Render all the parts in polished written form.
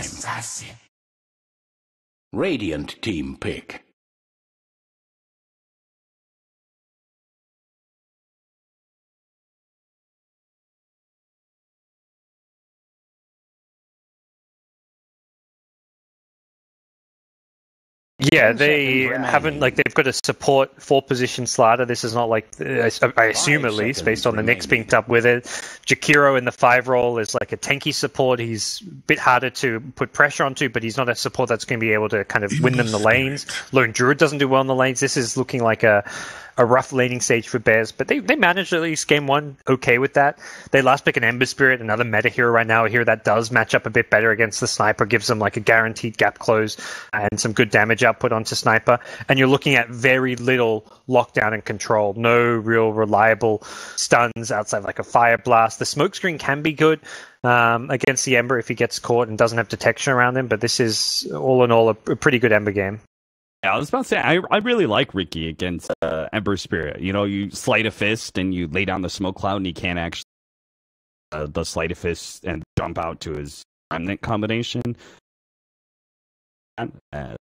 Assassin. Radiant team pick. Yeah, they haven't, like, they've got a support 4-position slider. This is not like, I assume at least, based on the Knicks being up with it. Jakiro in the 5 role is like a tanky support. He's a bit harder to put pressure onto, but he's not a support that's going to be able to kind of win them the lanes. Lone Druid doesn't do well in the lanes. This is looking like a rough laning stage for Bears, but they managed at least game 1 okay with that. They last pick an Ember Spirit, another meta hero right now, a hero that does match up a bit better against the Sniper, gives them like a guaranteed gap close and some good damage output onto Sniper. And you're looking at very little lockdown and control, no real reliable stuns outside like a Fire Blast. The Smokescreen can be good against the Ember if he gets caught and doesn't have detection around him, but this is all in all a pretty good Ember game. Yeah, I was about to say, I really like Ricky against Ember Spirit. You know, you sleight of fist and you lay down the smoke cloud and he can't actually the sleight of fist and jump out to his remnant combination.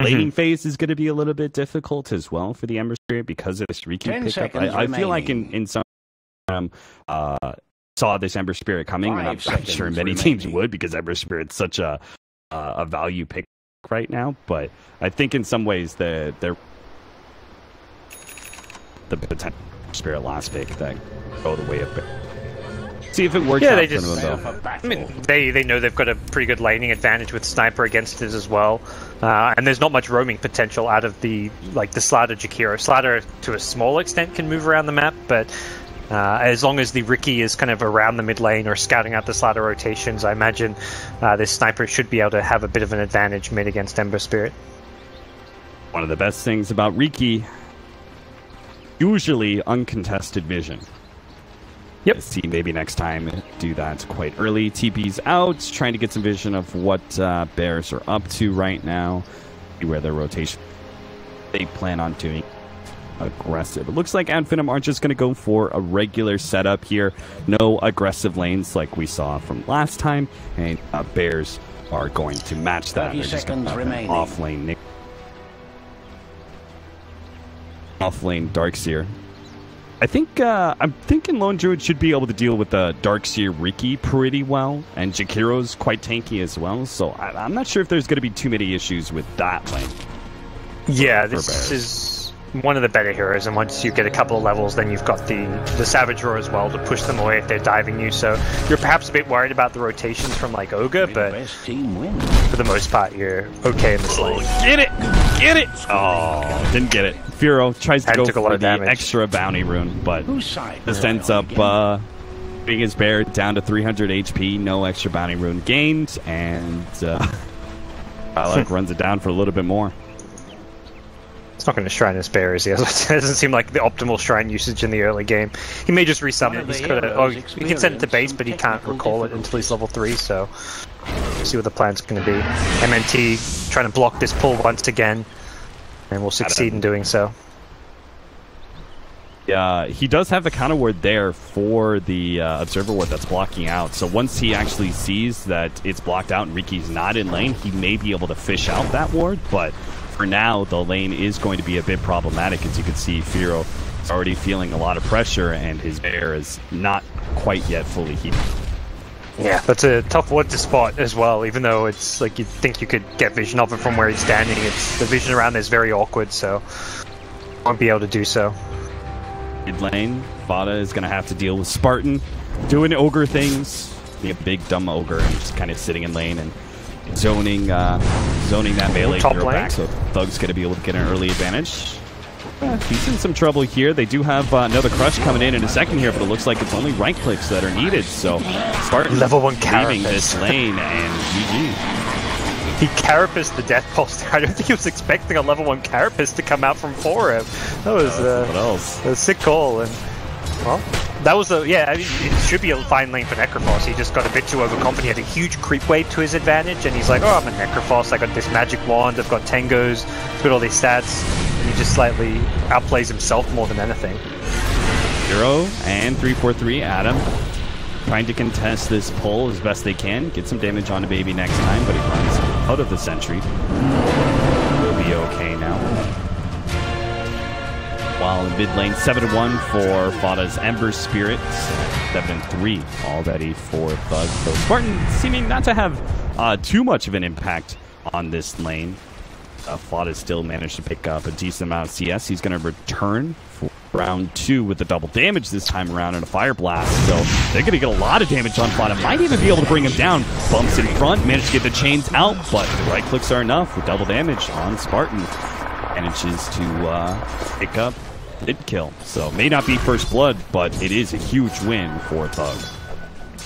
Laning phase is going to be a little bit difficult as well for the Ember Spirit because of this Ricky pickup. I feel like in some saw this Ember Spirit coming, and I'm sure many teams would because Ember Spirit's such a value pick right now, but I think in some ways the potential Spirit last pick that go the way of it. See if it works out for them, though. I mean, they know they've got a pretty good laning advantage with Sniper against it as well, and there's not much roaming potential out of the Slider Jakiro. Slider to a small extent can move around the map, but as long as the Ricky is kind of around the mid lane or scouting out the Slider rotations, I imagine this Sniper should be able to have a bit of an advantage mid against Ember Spirit. One of the best things about Ricky, usually uncontested vision. Yep. Let's see, maybe next time do that quite early. TP's out, trying to get some vision of what Bears are up to right now, see where their rotation they plan on doing. Aggressive. It looks like Finem are just going to go for a regular setup here. No aggressive lanes like we saw from last time, and Bears are going to match that. 30 seconds remaining. Off lane Darkseer. I think I'm thinking Lone Druid should be able to deal with the Darkseer Ricky pretty well, and Jakiro's quite tanky as well. So I'm not sure if there's going to be too many issues with that lane. Yeah, this is one of the better heroes, and once you get a couple of levels, then you've got the Savage Roar as well to push them away if they're diving you. So you're perhaps a bit worried about the rotations from like Ogre, but for the most part, you're okay in this lane. Get it! Get it! Oh, didn't get it. Firo tries to go for the extra bounty rune, but this ends up being his bear down to 300 HP, no extra bounty rune gained, and Alec runs it down for a little bit more. It's not going to shrine his bear, is he? It doesn't seem like the optimal shrine usage in the early game. He may just resummon it. He can send it to base, but he can't recall it until he's level 3, so we'll see what the plan's going to be. MNT trying to block this pull once again, and will succeed in doing so. Yeah, he does have the counter ward there for the observer ward that's blocking out. So once he actually sees that it's blocked out and Ricky's not in lane, he may be able to fish out that ward, but for now, the lane is going to be a bit problematic. As you can see, Firo is already feeling a lot of pressure, and his bear is not quite yet fully heated. Yeah, that's a tough ward to spot as well, even though it's like you'd think you could get vision of it from where he's standing. It's the vision around there is very awkward, so won't be able to do so. Mid lane, Vada is going to have to deal with Spartan, doing ogre things, being a big dumb ogre, and just kind of sitting in lane and zoning that melee hero back, so Thug's going to be able to get an early advantage. He's in some trouble here. They do have another crush coming in a second here, but it looks like it's only right clicks that are needed. So Spartan level 1 leaving this lane, and GG. He Carapace the Death Pulse. I don't think he was expecting a level 1 Carapace to come out from 4M. That was what else? A sick call, and well, that was yeah, I mean, it should be a fine lane for Necrophos. He just got a bit too overconfident. He had a huge creep wave to his advantage, and he's like, oh, I'm a Necrophos, I got this magic wand, I've got Tangos, I've got all these stats, and he just slightly outplays himself more than anything. 0 and 343, Adam trying to contest this pull as best they can, get some damage on a baby next time, but he runs out of the sentry. We'll be okay now. While in mid lane, 7-1 for Fada's Ember Spirit, 7-3 already for Thug. So Spartan seeming not to have too much of an impact on this lane. Fada still managed to pick up a decent amount of CS. He's going to return for round 2 with the double damage this time around and a Fire Blast. So they're going to get a lot of damage on Fada. Might even be able to bring him down. Bumps in front, managed to get the chains out, but the right clicks are enough with double damage on Spartan. Manages to pick up the mid kill. So may not be first blood, but it is a huge win for Thug.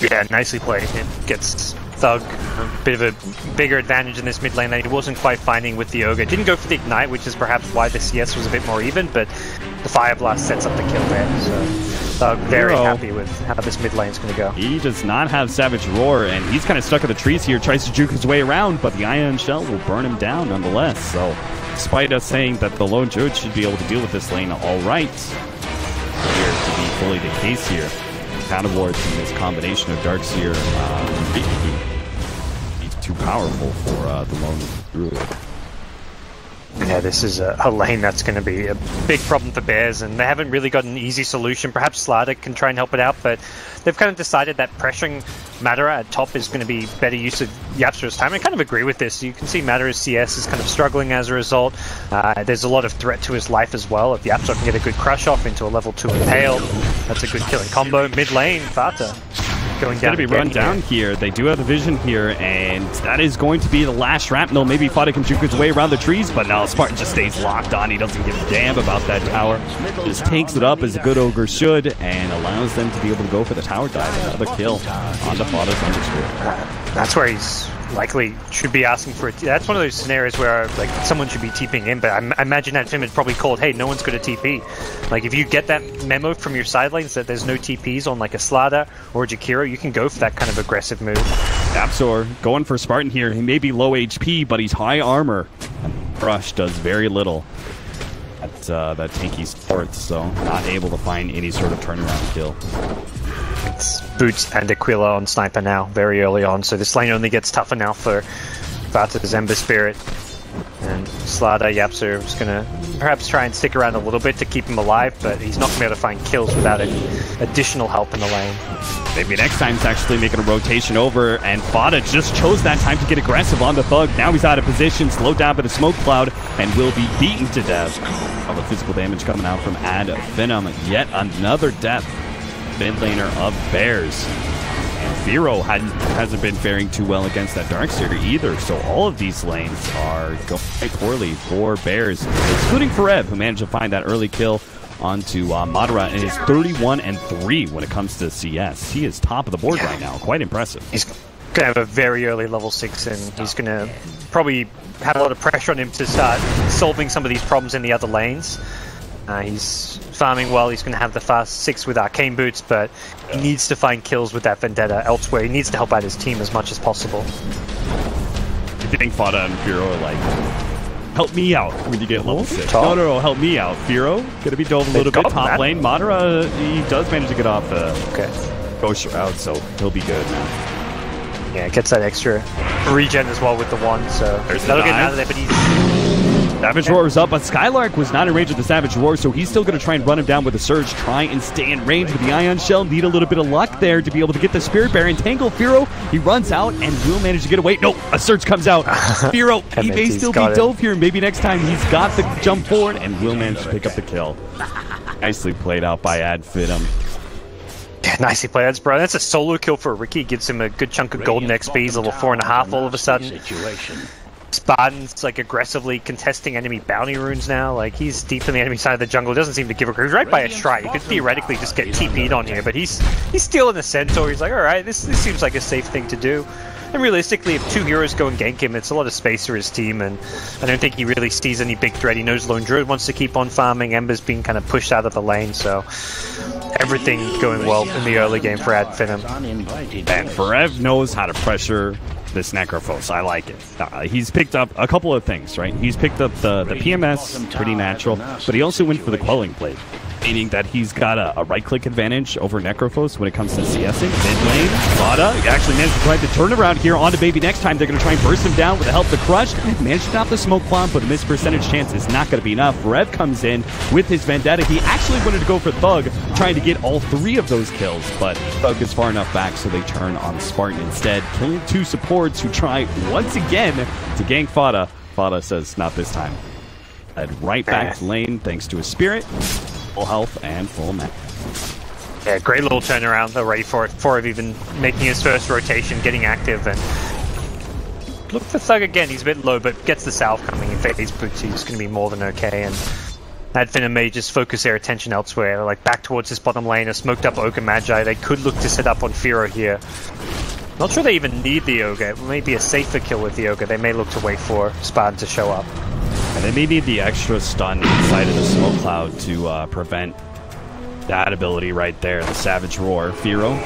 Yeah, nicely played. It gets Thug a bit of a bigger advantage in this mid lane that he wasn't quite finding with the Ogre. Didn't go for the Ignite, which is perhaps why the CS was a bit more even, but the Fire Blast sets up the kill there. So Thug very happy with how this mid lane is going to go. He does not have Savage Roar, and he's kind of stuck in the trees here. Tries to juke his way around, but the Ion Shell will burn him down nonetheless. So despite us saying that the Lone Druid should be able to deal with this lane all right, here to be fully the case here. Counter wards in this combination of Darkseer, he's too powerful for the Lone Druid. Yeah, this is a lane that's going to be a big problem for Bears, and they haven't really got an easy solution. Perhaps Slada can try and help it out, but they've kind of decided that pressuring Madara at top is going to be better use of Yapsura's time. I kind of agree with this. You can see Madara's CS is kind of struggling as a result. There's a lot of threat to his life as well. If Yapsura can get a good crush off into a level 2 Impale, that's a good killing combo. Mid lane, Fata going down. Going to be run down here. They do have the vision here, and that is going to be the last shrapnel. Maybe Fada can juke his way around the trees, but no, Spartan just stays locked on. He doesn't give a damn about that tower. Just takes it up as a good ogre should, and allows them to be able to go for the tower dive. Another kill on the Fada's Underscore. That's where he's likely should be asking for it. That's one of those scenarios where like someone should be TPing in, but I imagine that Finem had probably called, hey, no one's going to TP. Like if you get that memo from your side lanes that there's no TPs on like a Slada or a Jakiro, you can go for that kind of aggressive move. Absor going for Spartan here. He may be low HP, but he's high armor. Rush does very little at that tanky support, so not able to find any sort of turnaround kill. It's Boots and Aquila on Sniper now, very early on, so this lane only gets tougher now for Vata's Ember Spirit. And Slada Yapsur is going to perhaps try and stick around a little bit to keep him alive, but he's not going to be able to find kills without additional help in the lane. Maybe next time he's actually making a rotation over, and Fada just chose that time to get aggressive on the Thug. Now he's out of position, slowed down by the smoke cloud, and will be beaten to death. All the physical damage coming out from Finem. Yet another death. Mid laner of Bears. And Firo hasn't been faring too well against that Darkseer either, so all of these lanes are going quite poorly for Bears, including Ferev, who managed to find that early kill onto Madara, and is 31-3 when it comes to CS. He is top of the board right now. Quite impressive. He's going to have a very early level 6, and he's going to probably have a lot of pressure on him to start solving some of these problems in the other lanes. He's farming well. He's going to have the fast 6 with Arcane Boots, but he needs to find kills with that Vendetta elsewhere. He needs to help out his team as much as possible. I think Fada and Firo are like, help me out when you get level 6. No, help me out. Firo, going to be dove a little bit top lane. Madara, he does manage to get off the ghost route, so he'll be good now. Yeah, gets that extra regen as well with the 1, so that'll get him out of there, but he's... Savage Roar is up, but Skylark was not in range of the Savage Roar, so he's still going to try and run him down with a Surge, try and stay in range with the Ion Shell, need a little bit of luck there to be able to get the Spirit Bear entangle Firo. He runs out and will manage to get away. No, a Surge comes out. Firo, he may still be dove here. Maybe next time he's got the jump forward and will manage to pick up the kill. Nicely played out by Finem. Yeah, nicely played, bro. That's a solo kill for Ricky. Gives him a good chunk of golden XP. He's level 4.5 all of a sudden. Spartan's like aggressively contesting enemy bounty runes now. Like he's deep in the enemy side of the jungle. Doesn't seem to give a crap. He's right by a shrine. He could theoretically just get TP'd on here, but he's stealing the centaur. He's like, all right, this seems like a safe thing to do. And realistically, if 2 heroes go and gank him, it's a lot of space for his team, and I don't think he really sees any big threat. He knows Lone Druid wants to keep on farming. Ember's being kind of pushed out of the lane, so everything going well in the early game for Finem. And Ferev knows how to pressure this Necrophos. I like it. He's picked up a couple of things, right? He's picked up the PMS, pretty natural, but he also went for the Quelling Blade, meaning that he's got a right-click advantage over Necrophos when it comes to CSing. Mid lane, Vada actually managed to try to turn around here onto Baby next time. They're going to try and burst him down with the help of the Crush. Managed to stop the Smoke Bomb, but a missed percentage chance is not going to be enough. Rev comes in with his Vendetta. He actually wanted to go for Thug, trying to get all 3 of those kills, but Thug is far enough back, so they turn on Spartan instead, killing 2 supports who try once again to gank Fada. Fada says, not this time. Led right back to lane thanks to his Spirit. Full health and full mech. Yeah, great little turnaround already for even making his first rotation, getting active, and look for Thug again. He's a bit low, but gets the salve coming. In phase boots, he's going to be more than okay. And Finem may just focus their attention elsewhere, like back towards this bottom lane. A smoked up Ogre Magi. They could look to set up on Firo here. Not sure they even need the Ogre. It may be a safer kill with the Ogre. They may look to wait for Spartan to show up. And they may need the extra stun inside of the smoke cloud to prevent that ability right there. The Savage Roar. Firo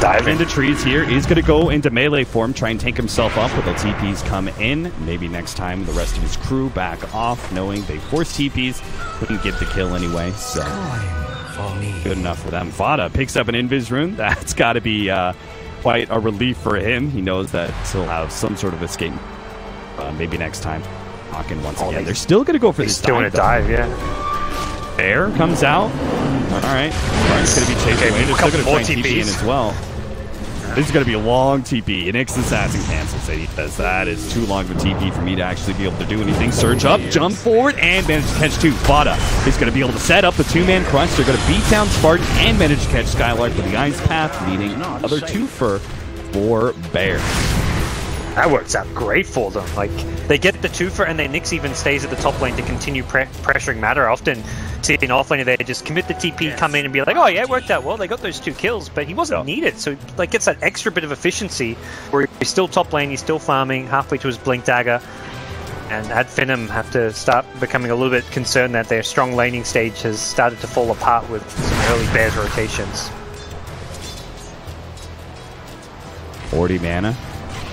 dive into trees here. He's going to go into melee form, try and tank himself up, but the TPs come in. Maybe next time the rest of his crew back off, knowing they forced TPs. Couldn't get the kill anyway, so good enough for them. Vada picks up an Invis rune. That's got to be quite a relief for him. He knows that he'll have some sort of escape. Maybe next time. Talking once again. They're still going to go for this still want to dive, yeah. Bear comes out. Alright. Spartan's going to be chasing away. They're still going to try and TP in as well. This is going to be a long TP. An Assassin cancels it. He says that is too long of a TP for me to actually be able to do anything. Surge up, jump forward, and manage to catch 2. Vada is going to be able to set up the 2-man crush. They're going to beat down Spartan and manage to catch Skylark with the Ice Path, leading another 2 for Bears. That works out great for them. Like, they get the 2-for, and then Nyx even stays at the top lane to continue pressuring Matter. Often see an offlaner there, just commit the TP, come in and be like, oh yeah, it worked out well, they got those 2 kills, but he wasn't needed, so like gets that extra bit of efficiency where he's still top lane, he's still farming, halfway to his Blink Dagger, and Finem have to start becoming a little bit concerned that their strong laning stage has started to fall apart with some early Bears rotations. 40 mana.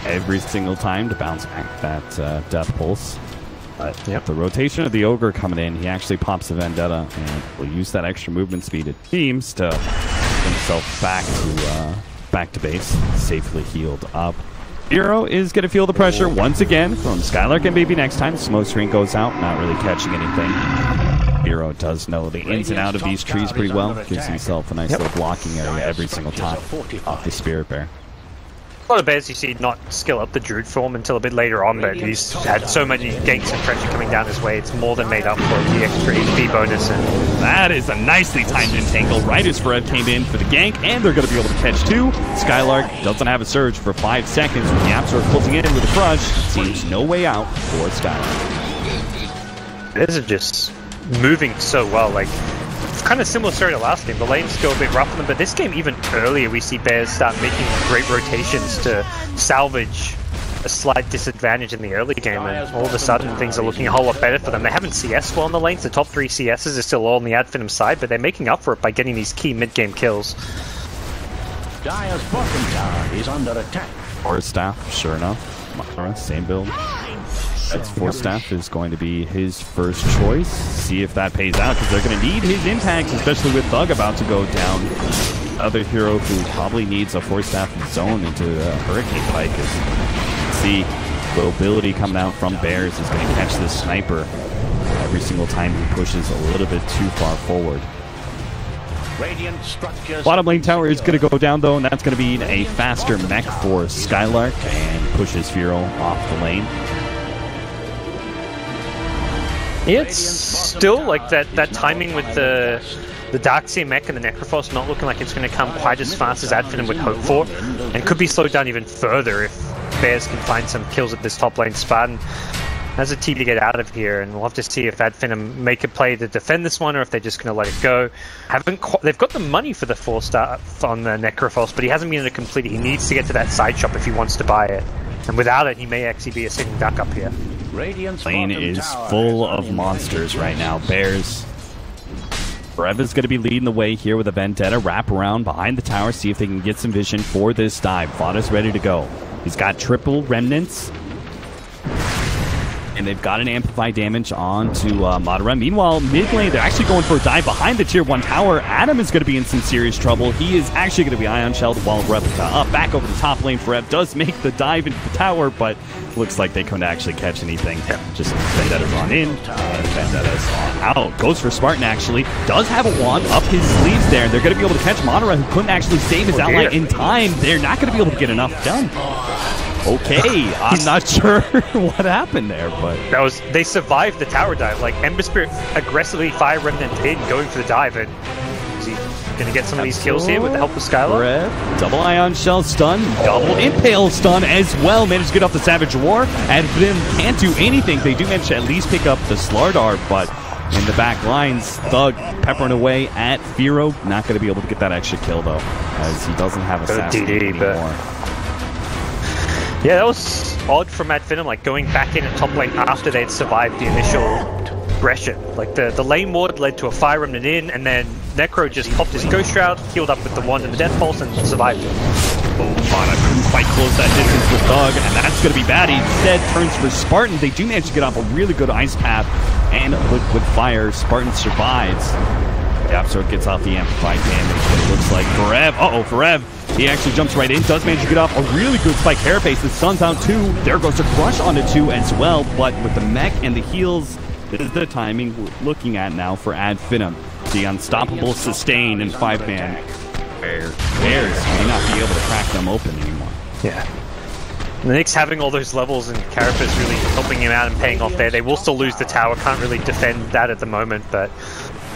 Every single time to bounce back that Death Pulse. But the rotation of the Ogre coming in, he actually pops the Vendetta and will use that extra movement speed, it seems, to get himself back to base, safely healed up. Hero is going to feel the pressure once again from Skylark and Baby next time. Smoke screen goes out, not really catching anything. Hero does know the ins and out of these trees pretty well. Gives himself a nice little blocking area every single time off the Spirit Bear. A lot of Bears you see not skill up the Druid form until a bit later on, but he's had so many ganks and pressure coming down his way, it's more than made up for the extra HP bonus. And that is a nicely timed entangle right as Fred came in for the gank, and they're going to be able to catch 2. Skylark doesn't have a surge for 5 seconds. When the Apps are pulling in with a crush, seems no way out for Skylark. Bears are just moving so well, like kind of similar story to last game. The lanes go a bit rough on them, but this game even earlier we see Bears start making great rotations to salvage a slight disadvantage in the early game, and all of a sudden things are looking a whole lot better for them. They haven't CS well in the lanes. The top 3 CSs are still all on the Finem side, but they're making up for it by getting these key mid-game kills. Dire's bottom tower is under attack. Forest Staff, sure enough. Mara, same build. That's Force Staff is going to be his first choice. See if that pays out, because they're going to need his impacts, especially with Thug about to go down. Other hero who probably needs a Force Staff zone into a Hurricane Pike. As you can see, the ability coming out from Bears is going to catch this sniper every single time he pushes a little bit too far forward. Bottom lane tower is going to go down, though, and that's going to be a faster mech for Skylark and pushes Firo off the lane. It's still like that timing with the DAC mech and the Necrophos not looking like it's going to come quite as fast as Finem would hope for, and could be slowed down even further if Bears can find some kills at this top lane. Spartan has a T to get out of here, and we'll have to see if Finem make a play to defend this one or if they're just going to let it go. They've got the money for the 4-star on the Necrophos, but he hasn't been able to complete it. He needs to get to that side shop if he wants to buy it, and without it he may actually be a sitting duck up here. Lane is full of monsters right now. Bears. Rev is going to be leading the way here with a Vendetta. Wrap around behind the tower, see if they can get some vision for this dive. Vada's ready to go. He's got triple remnants. And they've got an amplified damage onto Madara. Meanwhile, mid lane, they're actually going for a dive behind the tier 1 tower. Adam is going to be in some serious trouble. He is actually going to be ion shelled while Replica up. Back over the top lane. Forev does make the dive into the tower, but looks like they couldn't actually catch anything. Just Vendetta's on in. Vendetta's out. Goes for Spartan, actually. Does have a wand up his sleeves there. They're going to be able to catch Madara, who couldn't actually save his ally in time. They're not going to be able to get enough done. Okay, I'm not sure what happened there, but they survived the tower dive. Like Ember Spirit aggressively fire Remnant in, going for the dive, and is he gonna get some of these kills here with the help of Skylar? Double ion shell stun, double impale stun as well. Managed to get off the Savage Roar, and Finem can't do anything. They do manage to at least pick up the Slardar, but in the back lines, Thug peppering away at Firo. Not going to be able to get that extra kill though, as he doesn't have assassin anymore. Yeah, that was odd from Finem, like going back in at top lane after they'd survived the initial aggression. Like the lane ward led to a fire remnant in, and then Necro just popped his Ghost Shroud, healed up with the wand and the Death Pulse, and survived it. Mana couldn't quite close that distance with Thug, and that's going to be bad. He instead turns for Spartan. They do manage to get off a really good Ice Path and Liquid Fire. Spartan survives. The Absolute gets off the amplified damage, but it looks like Forev. Forev. He actually jumps right in, does manage to get off a really good spike carapace. The sun's out too. There goes a crush onto 2 as well, but with the mech and the heals, this is the timing we're looking at now for Finem. The unstoppable sustain and 5-man Bears may not be able to crack them open anymore. Yeah. The Knicks having all those levels and Carapace really helping him out and paying off there. They will still lose the tower, can't really defend that at the moment, but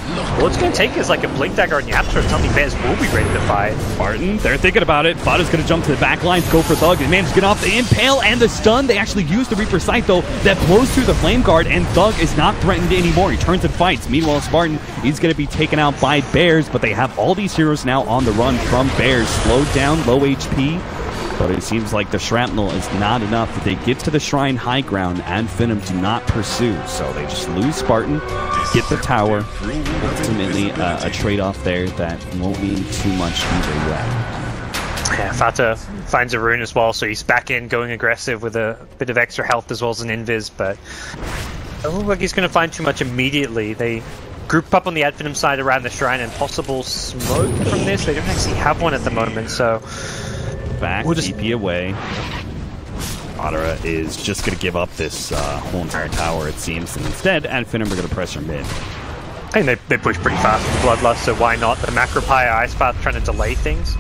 all it's going to take is like a Blink Dagger on Yapster and suddenly Bears will be ready to fight. Martin, they're thinking about it. Fada's going to jump to the back lines, go for Thug. They manage to get off the Impale and the stun. They actually use the Reaper Sight, though, that blows through the Flame Guard, and Thug is not threatened anymore. He turns and fights. Meanwhile, Spartan is going to be taken out by Bears, but they have all these heroes now on the run from Bears. Slowed down, low HP. But it seems like the shrapnel is not enough. They get to the shrine high ground, and Finem do not pursue. So they just lose Spartan, get the tower. Ultimately, a trade-off there that won't mean too much either way. Yeah, Fata finds a rune as well, so he's back in, going aggressive with a bit of extra health as well as an invis, but it doesn't look like he's going to find too much immediately. They group up on the Finem side around the shrine, and possible smoke from this. They don't actually have one at the moment, so back, TP away. Madara is just going to give up this whole entire tower, it seems, and instead, Finem are going to press her mid. I think they push pretty fast with Bloodlust, so why not? The Macropire Ice Path trying to delay things.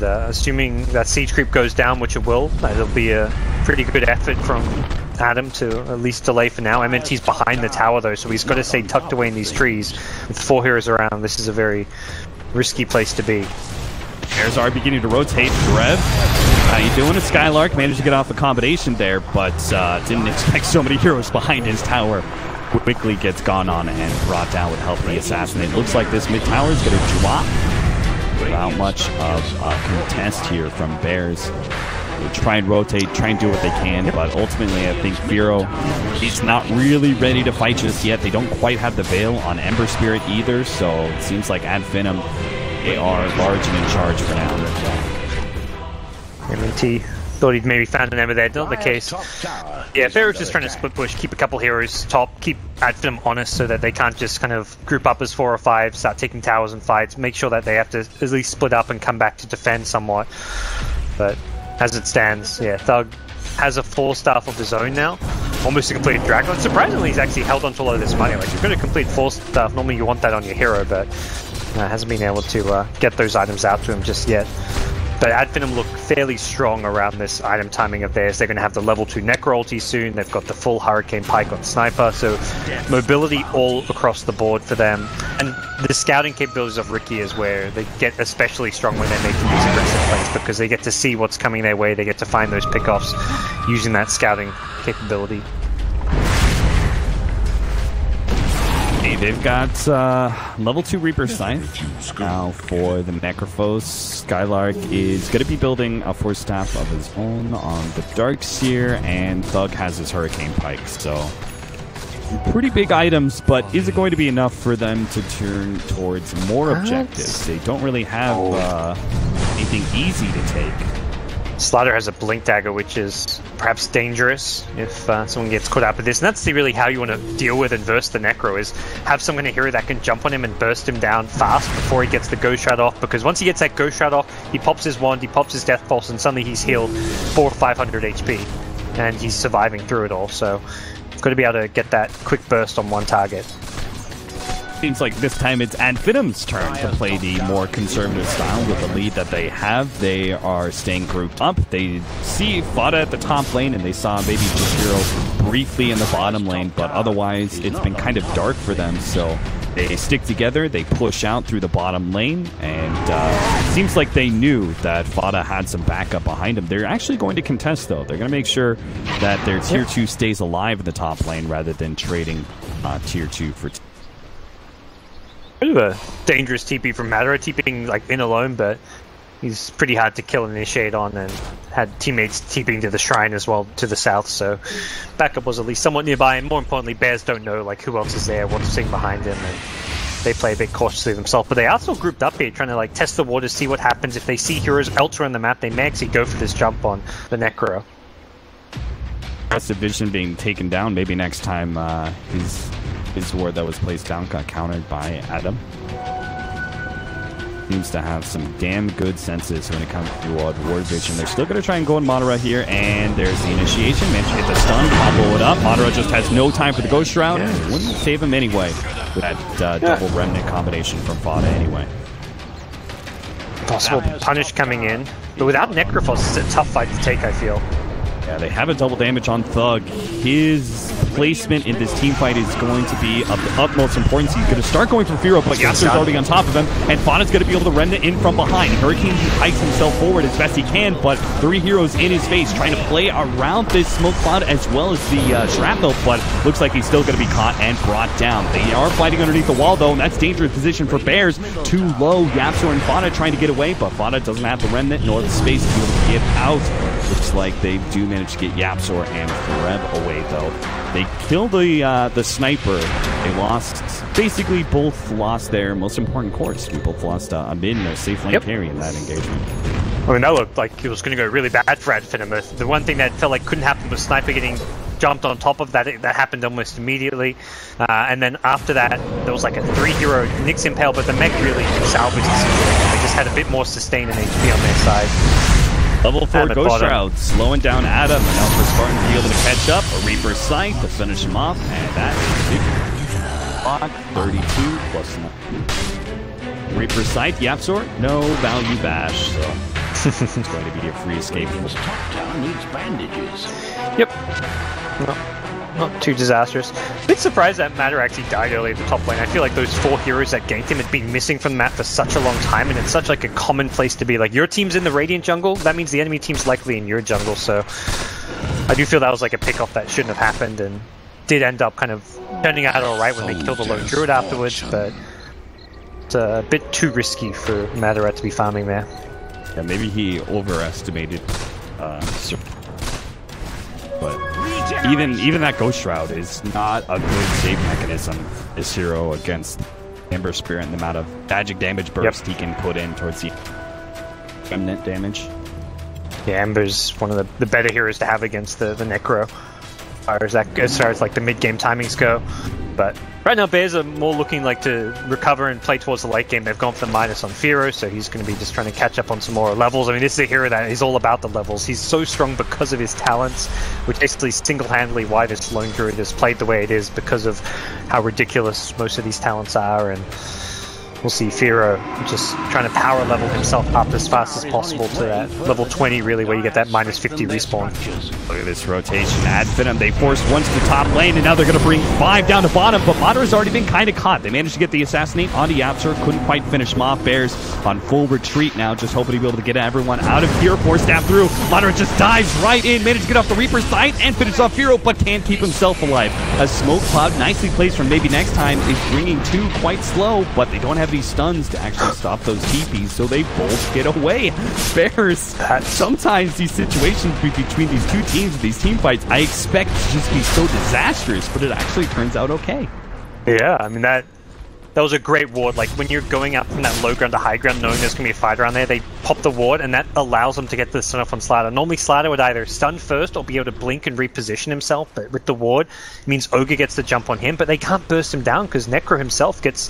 Assuming that Siege Creep goes down, which it will, there'll be a pretty good effort from Adam to at least delay for now. MNT's behind the tower though, so he's got to stay tucked away in these trees. With 4 heroes around, this is a very risky place to be. Bears are beginning to rotate. Rev, how you doing? A Skylark managed to get off a combination there, but didn't expect so many heroes behind his tower. Quickly gets gone on and brought down with help of the assassin. It looks like this mid tower is going to drop without much of a contest here from Bears. They try and rotate, try and do what they can, but ultimately I think Firo is not really ready to fight just yet. They don't quite have the veil on Ember Spirit either, so it seems like Finem, they are large and in charge for now. MNT thought he'd maybe found an Ember there, not the case. Yeah, Pharaoh's just trying to split push, keep a couple heroes top, keep Finem honest so that they can't just kind of group up as 4 or 5, start taking towers and fights, make sure that they have to at least split up and come back to defend somewhat. But as it stands, yeah, Thug has a 4 staff of his own now, almost a completed Dragon. Surprisingly, he's actually held on to a lot of this money. Like, you've got a complete 4 staff, normally you want that on your hero, but hasn't been able to get those items out to him just yet. But Finem look fairly strong around this item timing of theirs. They're going to have the level 2 Necro ulti soon. They've got the full Hurricane Pike on Sniper, so mobility all across the board for them. And the scouting capabilities of Ricky is where they get especially strong when they're making these aggressive plays, because they get to see what's coming their way. They get to find those pickoffs using that scouting capability. They've got level 2 Reaper Sight now for the Necrophos. Skylark is going to be building a 4 staff of his own on the Darkseer, and Thug has his Hurricane Pike. So pretty big items, but is it going to be enough for them to turn towards more objectives? They don't really have anything easy to take. Slider has a blink dagger, which is perhaps dangerous if someone gets caught up with this. And that's really how you want to deal with and verse the Necro, is have some kind of hero that can jump on him and burst him down fast before he gets the Ghost Shroud off. Because once he gets that Ghost Shroud off, he pops his wand, he pops his Death Pulse, and suddenly he's healed 400 or 500 HP. And he's surviving through it all. So got to be able to get that quick burst on one target. Seems like this time it's Finem's turn to play the more conservative style with the lead that they have. They are staying grouped up. They see Fada at the top lane, and they saw maybe Jakiro briefly in the bottom lane, but otherwise it's been kind of dark for them. So they stick together, they push out through the bottom lane, and it seems like they knew that Fada had some backup behind him. They're actually going to contest, though. They're going to make sure that their Tier 2 stays alive in the top lane rather than trading Tier 2 for Bit of a dangerous TP from Madara, TPing like in alone, but he's pretty hard to kill and initiate on, and had teammates TPing to the shrine as well to the south, so backup was at least somewhat nearby, and more importantly, Bears don't know like who else is there, what's sitting behind him, and they play a bit cautiously themselves. But they are still grouped up here, trying to like test the waters, see what happens. If they see heroes elsewhere on the map, they may actually go for this jump on the Necro. Aggressive vision being taken down. Maybe next time his ward that was placed down got countered by Adam. Seems to have some damn good senses when it comes to ward vision. They're still going to try and go in Madara here, and there's the initiation. Managed to hit the stun, combo it up. Madara just has no time for the Ghost Shroud. It wouldn't save him anyway with that double remnant combination from Fada anyway. Possible punish coming in, but without Necrophos, it's a tough fight to take, I feel. Yeah, they have a double damage on Thug. His placement in this team fight is going to be of the utmost importance. He's going to start going for Firo, but Yasuo's already on top of him, and Fada's going to be able to rend it in from behind. Hurricane hikes himself forward as best he can, but 3 heroes in his face trying to play around this smoke cloud as well as the shrapnel, but looks like he's still going to be caught and brought down. They are fighting underneath the wall, though, and that's dangerous position for Bears. Too low. Yasuo and Fada trying to get away, but Fada doesn't have the remnant nor the space to be able to get out. Looks like they do manage to get Yapzor and Freb away, though. They killed the sniper. They lost, basically both lost their most important course. We both lost a mid and a safe lane carry in that engagement. I mean, that looked like it was going to go really bad for Finem. The one thing that felt like couldn't happen was Sniper getting jumped on top of that. That happened almost immediately. And then after that, there was like a 3-hero Nyx Impale, but the mech really salvaged the situation. They just had a bit more sustain and HP on their side. Level 4 Ghost Shroud, slowing down Adam, and now for Spartan to be able to catch up. A Reaper's Sight to finish him off, and that is 32 plus 9. Reaper's Sight, Yapzor, no value bash, so it's going to be a free escape. This top town needs bandages. Yep. No. Not too disastrous. A bit surprised that Matter actually died early at the top lane. I feel like those 4 heroes that ganked him had been missing from the map for such a long time, and it's such like a common place to be. Like, your team's in the Radiant jungle, that means the enemy team's likely in your jungle, so I do feel that was like a pick-off that shouldn't have happened, and did end up kind of turning out alright when they killed the lone druid afterwards, but it's a bit too risky for Matter to be farming there. Yeah, maybe he overestimated but even that Ghost Shroud is not a good save mechanism this hero against Ember Spirit, and the amount of magic damage burst he can put in towards the remnant damage. Yeah, Ember's one of the better heroes to have against the Necro, as far as like the mid-game timings go. But right now, Bears are more looking like to recover and play towards the late game. They've gone for the minus on Firo, so he's going to be just trying to catch up on some more levels. I mean, this is a hero that is all about the levels. He's so strong because of his talents, which basically single-handedly why this lone druid is played the way it is, because of how ridiculous most of these talents are. And we'll see Firo just trying to power level himself up as fast as possible to that level 20, really, where you get that minus 50 respawn. Look at this rotation. Finem, they forced one to the top lane, and now they're going to bring 5 down to bottom, but Madara's already been kind of caught. They managed to get the assassinate onto Yapzor, couldn't quite finish him off. Bears on full retreat now, just hoping to be able to get everyone out of here. 4 stab through. Madara just dives right in, managed to get off the Reaper's Sight and finish off Firo, but can't keep himself alive. A smoke cloud, nicely placed from maybe next time, is bringing 2 quite slow, but they don't have these stuns to actually stop those TPs, so they both get away. Bears, sometimes these situations between these two teams, these team fights, I expect to just be so disastrous, but it actually turns out okay. Yeah, I mean, that that was a great ward. Like, when you're going up from that low ground to high ground, knowing there's going to be a fighter on there, they pop the ward, and that allows them to get the stun off on Slider. Normally, Slider would either stun first or be able to blink and reposition himself, but with the ward, it means Ogre gets the jump on him, but they can't burst him down because Necro himself gets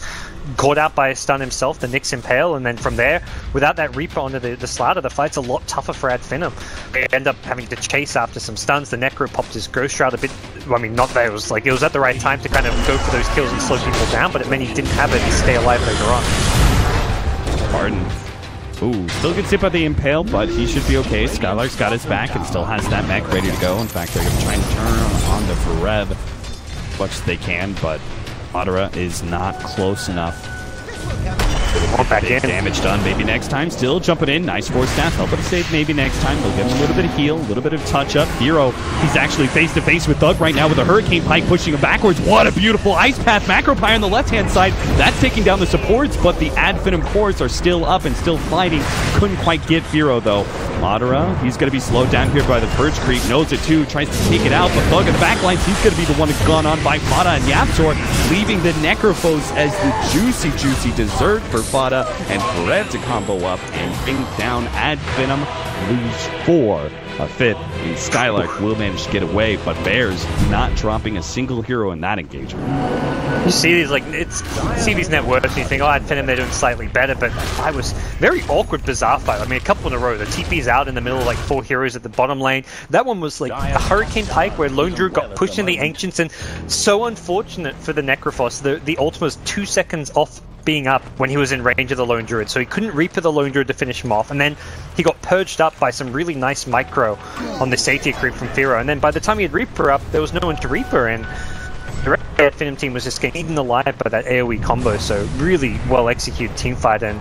caught out by a stun himself, the Nyx Impale, and then from there, without that Reaper onto the Slider, the fight's a lot tougher for Ad Finem. They end up having to chase after some stuns. The Necro popped his Ghost Shroud a bit, I mean, not that it was like, it was at the right time to kind of go for those kills and slow people down, but it meant he didn't have it to stay alive later on. Martin. Ooh, still gets hit by the Impale, but he should be okay. Skylark's got his back and still has that mech ready to go. In fact, they're going to try and turn on the Forev as much as they can, but Madara is not close enough. Damage done, maybe next time. Still jumping in. Nice force staff. Help him save maybe next time. They'll give him a little bit of heal, a little bit of touch up. Hero, he's actually face to face with Thug right now with a Hurricane Pike pushing him backwards. What a beautiful Ice Path. Macropie on the left-hand side. That's taking down the supports, but the Ad Finem cores are still up and still fighting. Couldn't quite get Hero though. Madara, he's going to be slowed down here by the Purge Creep. Knows it too. Tries to take it out, but Thug in the backlines, he's going to be the one that's gone on by Fada and Yapzor, leaving the Necrophos as the juicy dessert for Fada and Forev to combo up and bring down Ad Finem, lose 4. A 5th, and Skylark will manage to get away, but Bears not dropping a single hero in that engagement. You see these, like, see these networks and you think, oh, Ad Finem, they're doing slightly better, but I was very awkward, bizarre fight. I mean, a couple in a row. The TP's out in the middle, like 4 heroes at the bottom lane. That one was like a Hurricane Pike where Lone Druid got pushed in the Ancients, and so unfortunate for the Necrophos. The ult was 2 seconds off being up when he was in range of the Lone Druid, so he couldn't Reaper the Lone Druid to finish him off, and then he got purged up by some really nice micro on the Satyr creep from Firo, and then by the time he had Reaper up, there was no one to Reaper, and the rest of the Finem team was just getting eaten alive by that AoE combo, so really well executed team fight, and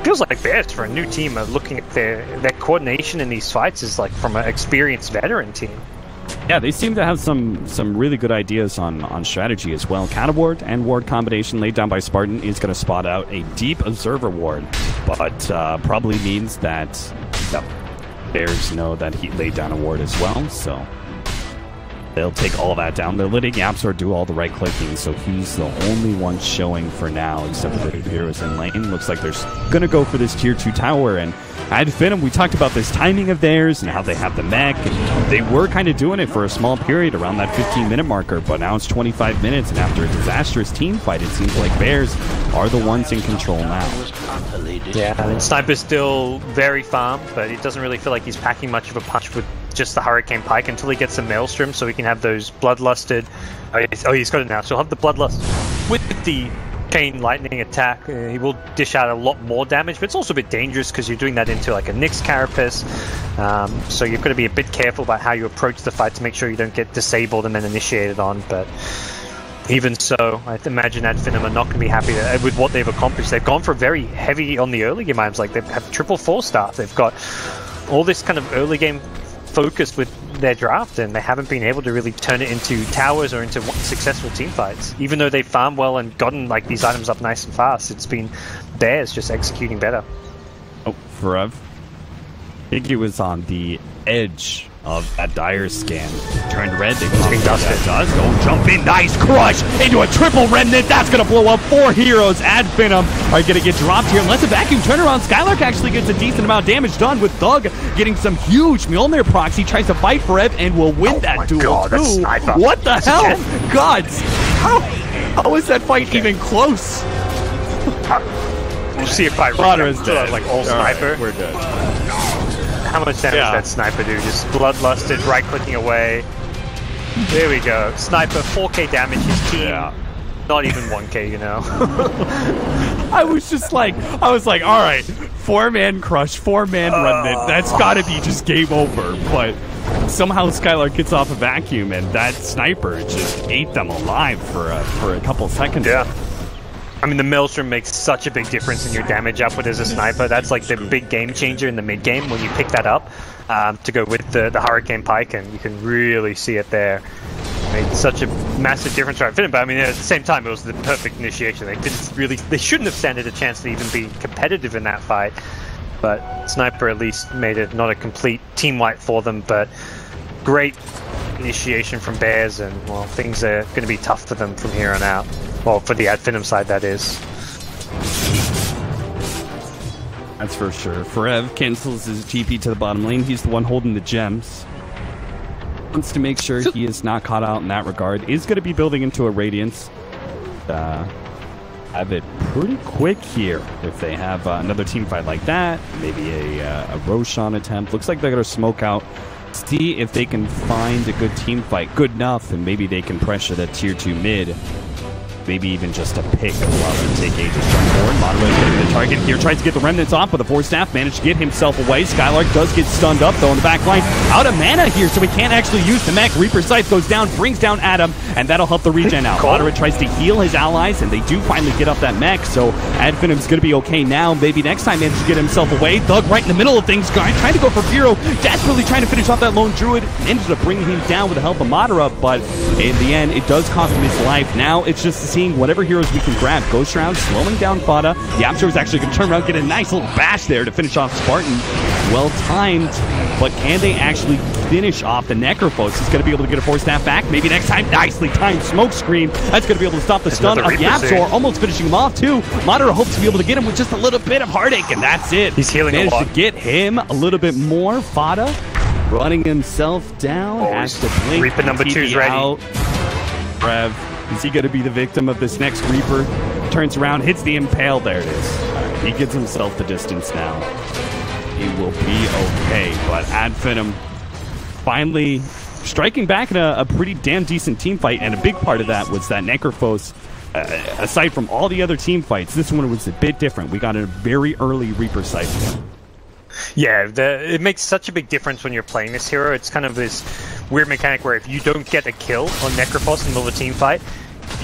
feels like Bears for a new team are looking at their coordination in these fights is like from an experienced veteran team. Yeah, they seem to have some really good ideas on strategy as well. Counter ward and ward combination laid down by Spartan is going to spot out a deep observer ward, but probably means that Bears know that he laid down a ward as well, so they'll take all that down. They're letting Yapzor do all the right clicking, so he's the only one showing for now, except for the heroes in lane. Looks like they're going to go for this tier 2 tower, and Ad Finem, we talked about this timing of theirs and how they have the mech, and they were kind of doing it for a small period around that 15-minute marker, but now it's 25 minutes, and after a disastrous team fight, it seems like Bears are the ones in control now. Yeah, I mean, Sniper's still very farm, but it doesn't really feel like he's packing much of a punch with just the Hurricane Pike until he gets the Maelstrom, so he can have those Bloodlusted. Oh, he's got it now, so he'll have the Bloodlust with the Chain Lightning attack. He will dish out a lot more damage, but it's also a bit dangerous because you're doing that into like a Nyx Carapace, so you've got to be a bit careful about how you approach the fight to make sure you don't get disabled and then initiated on, but even so, I imagine Ad Finem are not going to be happy with what they've accomplished. They've gone for very heavy on the early game items, like they have triple 4-star. They've got all this kind of early game focus with their draft, and they haven't been able to really turn it into towers or into successful team fights. Even though they've farmed well and gotten like these items up nice and fast, it's been Bears just executing better. Oh, Forev. I think he was on the edge of that dire scan. Turned red, they pop that does. Go jump in, nice crush into a triple remnant. That's going to blow up 4 heroes. Ad Finem are going to get dropped here. Unless a vacuum turnaround, Skylark actually gets a decent amount of damage done with Thug getting some huge Mjolnir procs. He tries to fight for and will win that duel too. What the hell? Gods, how is that fight even close? We'll see if I is dead. Like all Sniper. Right, we're good. How much damage that Sniper do? Just Bloodlusted, right-clicking away. There we go. Sniper, 4k damage, his team, not even 1k, you know. I was like, alright, 4-man crush, 4-man remnant, that's gotta be just game over, but somehow Skylark gets off a vacuum, and that Sniper just ate them alive for a couple seconds. Yeah. I mean, the Maelstrom makes such a big difference in your damage output as a sniper. That's like the big game changer in the mid game when you pick that up to go with the Hurricane Pike, and you can really see it there. Made such a massive difference for Finem, but I mean, at the same time, it was the perfect initiation. They shouldn't have standed a chance to even be competitive in that fight, but Sniper at least made it not a complete team wipe for them, but great initiation from Bears, and well, things are going to be tough for them from here on out. Well, for the Ad Finem side, that is. That's for sure. Forev cancels his GP to the bottom lane. He's the one holding the gems. Wants to make sure he is not caught out in that regard. Is going to be building into a Radiance. Have it pretty quick here if they have another team fight like that. Maybe a Roshan attempt. Looks like they're going to smoke out. See if they can find a good team fight. Good enough, and maybe they can pressure that tier 2 mid. Maybe even just a pick while they take Aegis jump forward. Monterey is going to be the target here. Tries to get the remnants off, but the 4-staff managed to get himself away. Skylark does get stunned up, though, in the back line. Out of mana here, so he can't actually use the mech. Reaper Scythe goes down, brings down Adam, and that'll help the regen out. Monterey tries to heal his allies, and they do finally get up that mech, so Ad Finem's going to be okay now. Maybe next time manage to get himself away. Thug right in the middle of things, trying to go for Firo. Desperately trying to finish off that lone druid. Ended up bringing him down with the help of Madara, but in the end, it does cost him his life. Now it's just seeing whatever heroes we can grab. Ghost Round slowing down Fada. Yapster is actually going to turn around, get a nice little bash there to finish off Spartan. Well timed, but can they actually finish off the Necrophos? He's going to be able to get a 4-staff back. Maybe next time. Nicely timed smoke screen. That's going to be able to stop the stun of Yapsor. Almost finishing him off too. Madara hopes to be able to get him with just a little bit of heartache, and that's it. He's healing Managed a lot. to get him a little bit more. Fada running himself down. Has to blink. Reaper number 2's ready. Out. Rev. Is he going to be the victim of this next Reaper? Turns around, hits the Impale. There it is. He gives himself the distance now. He will be okay. But Ad Finem finally striking back in a pretty damn decent team fight. And a big part of that was that Necrophos, aside from all the other team fights, this one was a bit different. We got a very early Reaper sight. Yeah, it makes such a big difference when you're playing this hero. It's kind of this weird mechanic where if you don't get a kill on Necrophos in the middle of a team fight,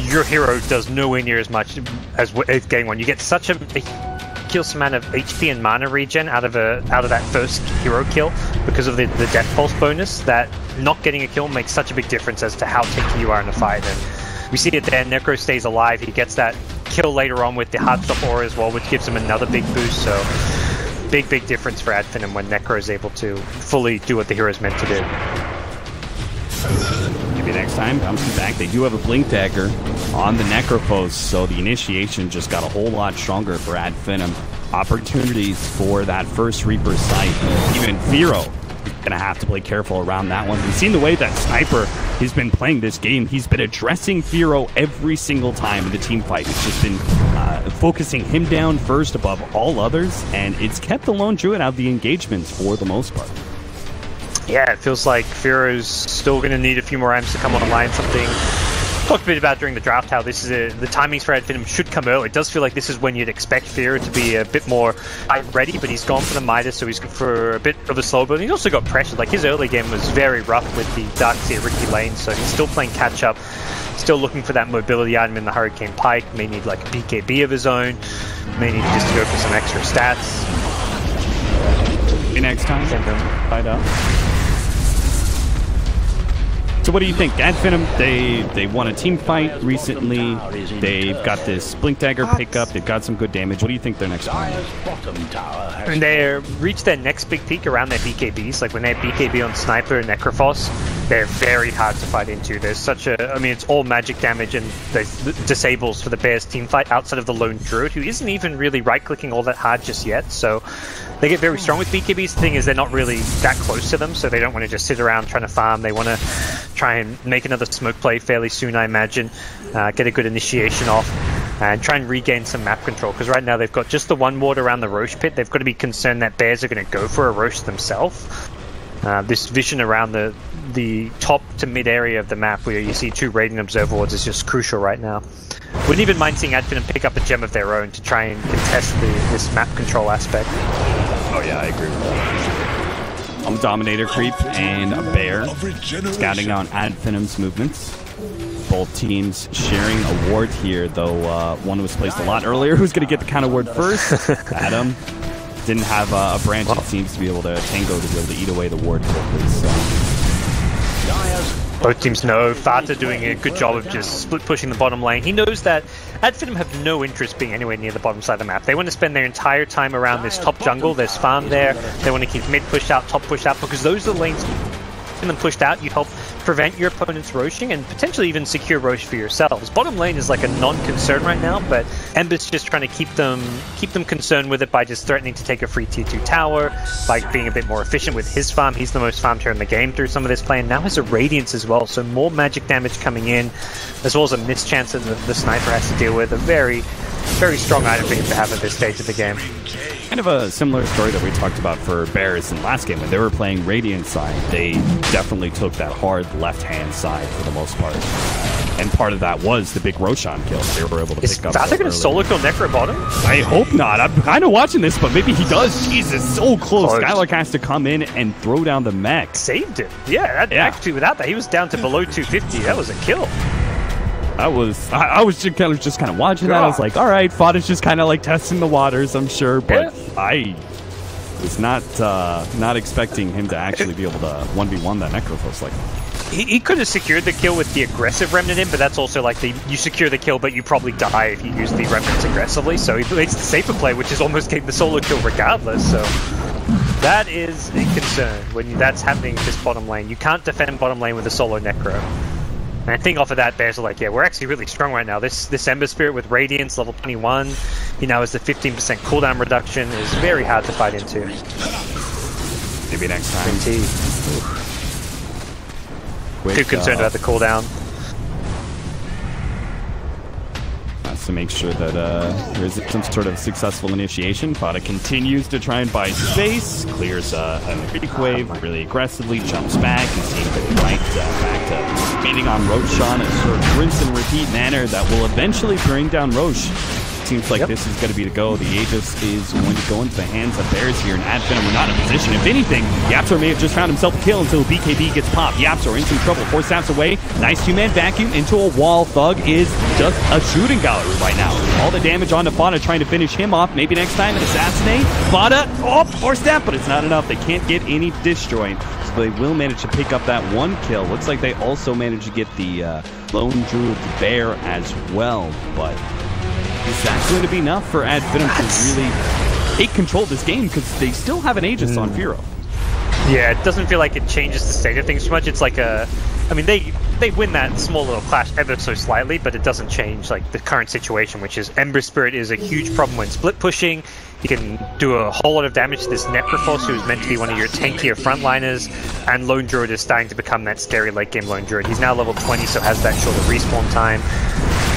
your hero does nowhere near as much as getting one. You get such a ridiculous amount of HP and mana regen out of that first hero kill because of the death pulse bonus, that not getting a kill makes such a big difference as to how tanky you are in a fight. And we see it there. Necro stays alive. He gets that kill later on with the Heartstop Aura as well, which gives him another big boost. So big difference for Ad Finem when Necro is able to fully do what the hero is meant to do. Maybe next time, bouncing back. They do have a Blink Dagger on the Necrophos, so the initiation just got a whole lot stronger for Ad Finem. Opportunities for that first Reaper sight. Even Firo gonna have to play careful around that one. We've seen the way that Sniper has been playing this game. He's been addressing Firo every single time in the team fight. It's just been focusing him down first above all others, and it's kept the lone druid out of the engagements for the most part. Yeah, it feels like Firo's still going to need a few more amps to come online. Something talked a bit about during the draft, how this is the timings for Ad Finem should come early. It does feel like this is when you'd expect Firo to be a bit more ready, but he's gone for the Midas, so he's good for a bit of a slow build. He's also got pressured. Like, his early game was very rough with the Dark Seer Ricky lane, so he's still playing catch up, still looking for that mobility item in the Hurricane Pike. May need like a BKB of his own, may need just to go for some extra stats. Next time, find out. So what do you think? Ad Finem, they won a team fight recently. They've got this Blink Dagger pickup. They've got some good damage. What do you think their next plan is? When they reach their next big peak around their BKBs, like when they have BKB on Sniper and Necrophos, they're very hard to fight into. There's such a, I mean, it's all magic damage and disables for the Bears team fight outside of the lone druid, who isn't even really right-clicking all that hard just yet. So they get very strong with BKBs. The thing is, they're not really that close to them, so they don't want to just sit around trying to farm. They want to try and make another smoke play fairly soon, I imagine. Get a good initiation off, and try and regain some map control, because right now they've got just the one ward around the Roche pit. They've got to be concerned that Bears are going to go for a Roche themselves. This vision around the top to mid area of the map where you see two Radiant Observer wards is just crucial right now. Wouldn't even mind seeing Ad Finem pick up a gem of their own to try and contest this map control aspect. Oh yeah, I agree with that. Dominator creep and a bear scouting on Ad Finem's movements. Both teams sharing a ward here, though one was placed a lot earlier. Who's going to get the counter ward first? Adam didn't have a branch, it seems, to be able to tango to be able to eat away the ward quickly. So both teams know Fata doing a good job of just split pushing the bottom lane. He knows that Ad Finem have no interest being anywhere near the bottom side of the map. They want to spend their entire time around this top jungle. There's farm there. They want to keep mid pushed out, top pushed out, because those are the lanes keeping them pushed out, you help prevent your opponent's roshing and potentially even secure rosh for yourselves. Bottom lane is like a non-concern right now, but Ember's just trying to keep them concerned with it by just threatening to take a free tier 2 tower, by being a bit more efficient with his farm. He's the most farmed here in the game through some of this play, and now has a Radiance as well, so more magic damage coming in, as well as a mischance that the sniper has to deal with. A very, very strong item for him to have at this stage of the game. Kind of a similar story that we talked about for Bears in the last game. When they were playing Radiant side, they definitely took that hard left-hand side for the most part. And part of that was the big Roshan kill they were able to pick up. Is Father going to solo kill Necro bottom? I hope not. I'm kind of watching this, but maybe he does. Jesus, so close. Skylark has to come in and throw down the mech. Saved him. Yeah, actually without that, he was down to below 250. That was a kill. I was just kind of watching that. I was like, all right, Fada's just kind of like testing the waters, I'm sure, but I was not expecting him to actually be able to 1v1 that Necrophos like that. He could have secured the kill with the aggressive Remnant in, but that's also like you secure the kill, but you probably die if you use the Remnants aggressively, so he makes the safer play, which is almost getting the solo kill regardless, so that is a concern when that's happening in this bottom lane. You can't defend bottom lane with a solo Necro. And I think off of that, Bears are like, yeah, we're actually really strong right now. This Ember Spirit with Radiance, level 21, he now has the 15% cooldown reduction, is very hard to fight into. Maybe next time. Too concerned about the cooldown. To make sure that there's some sort of successful initiation. Fada continues to try and buy space, clears a creep wave really aggressively, jumps back, and seems to be right back to maining on Roshan in a sort of rinse and repeat manner that will eventually bring down Rosh. Seems like this is going to be the go. The Aegis is going to go into the hands of Bears here, and Advenom are not in position. If anything, Yapzor may have just found himself a kill until BKB gets popped. Yapzor in some trouble, 4 snaps away. Nice two-man vacuum into a wall. Thug is just a shooting gallery right now. All the damage onto Fada, trying to finish him off. Maybe next time an assassinate. Fada, 4 snap, but it's not enough. They can't get any disjoint, so they will manage to pick up that 1 kill. Looks like they also managed to get the Lone Druid Bear as well, but is that going to be enough for Advenom to really take control of this game? Because they still have an Aegis on Firo. Yeah, it doesn't feel like it changes the state of things too much. It's like a... I mean, they win that small little clash ever so slightly, but it doesn't change like the current situation, which is Ember Spirit is a huge problem when split pushing. You can do a whole lot of damage to this Necrophos, who is meant to be one of your tankier frontliners, and Lone Druid is starting to become that scary late game Lone Druid. He's now level 20, so has that shorter respawn time,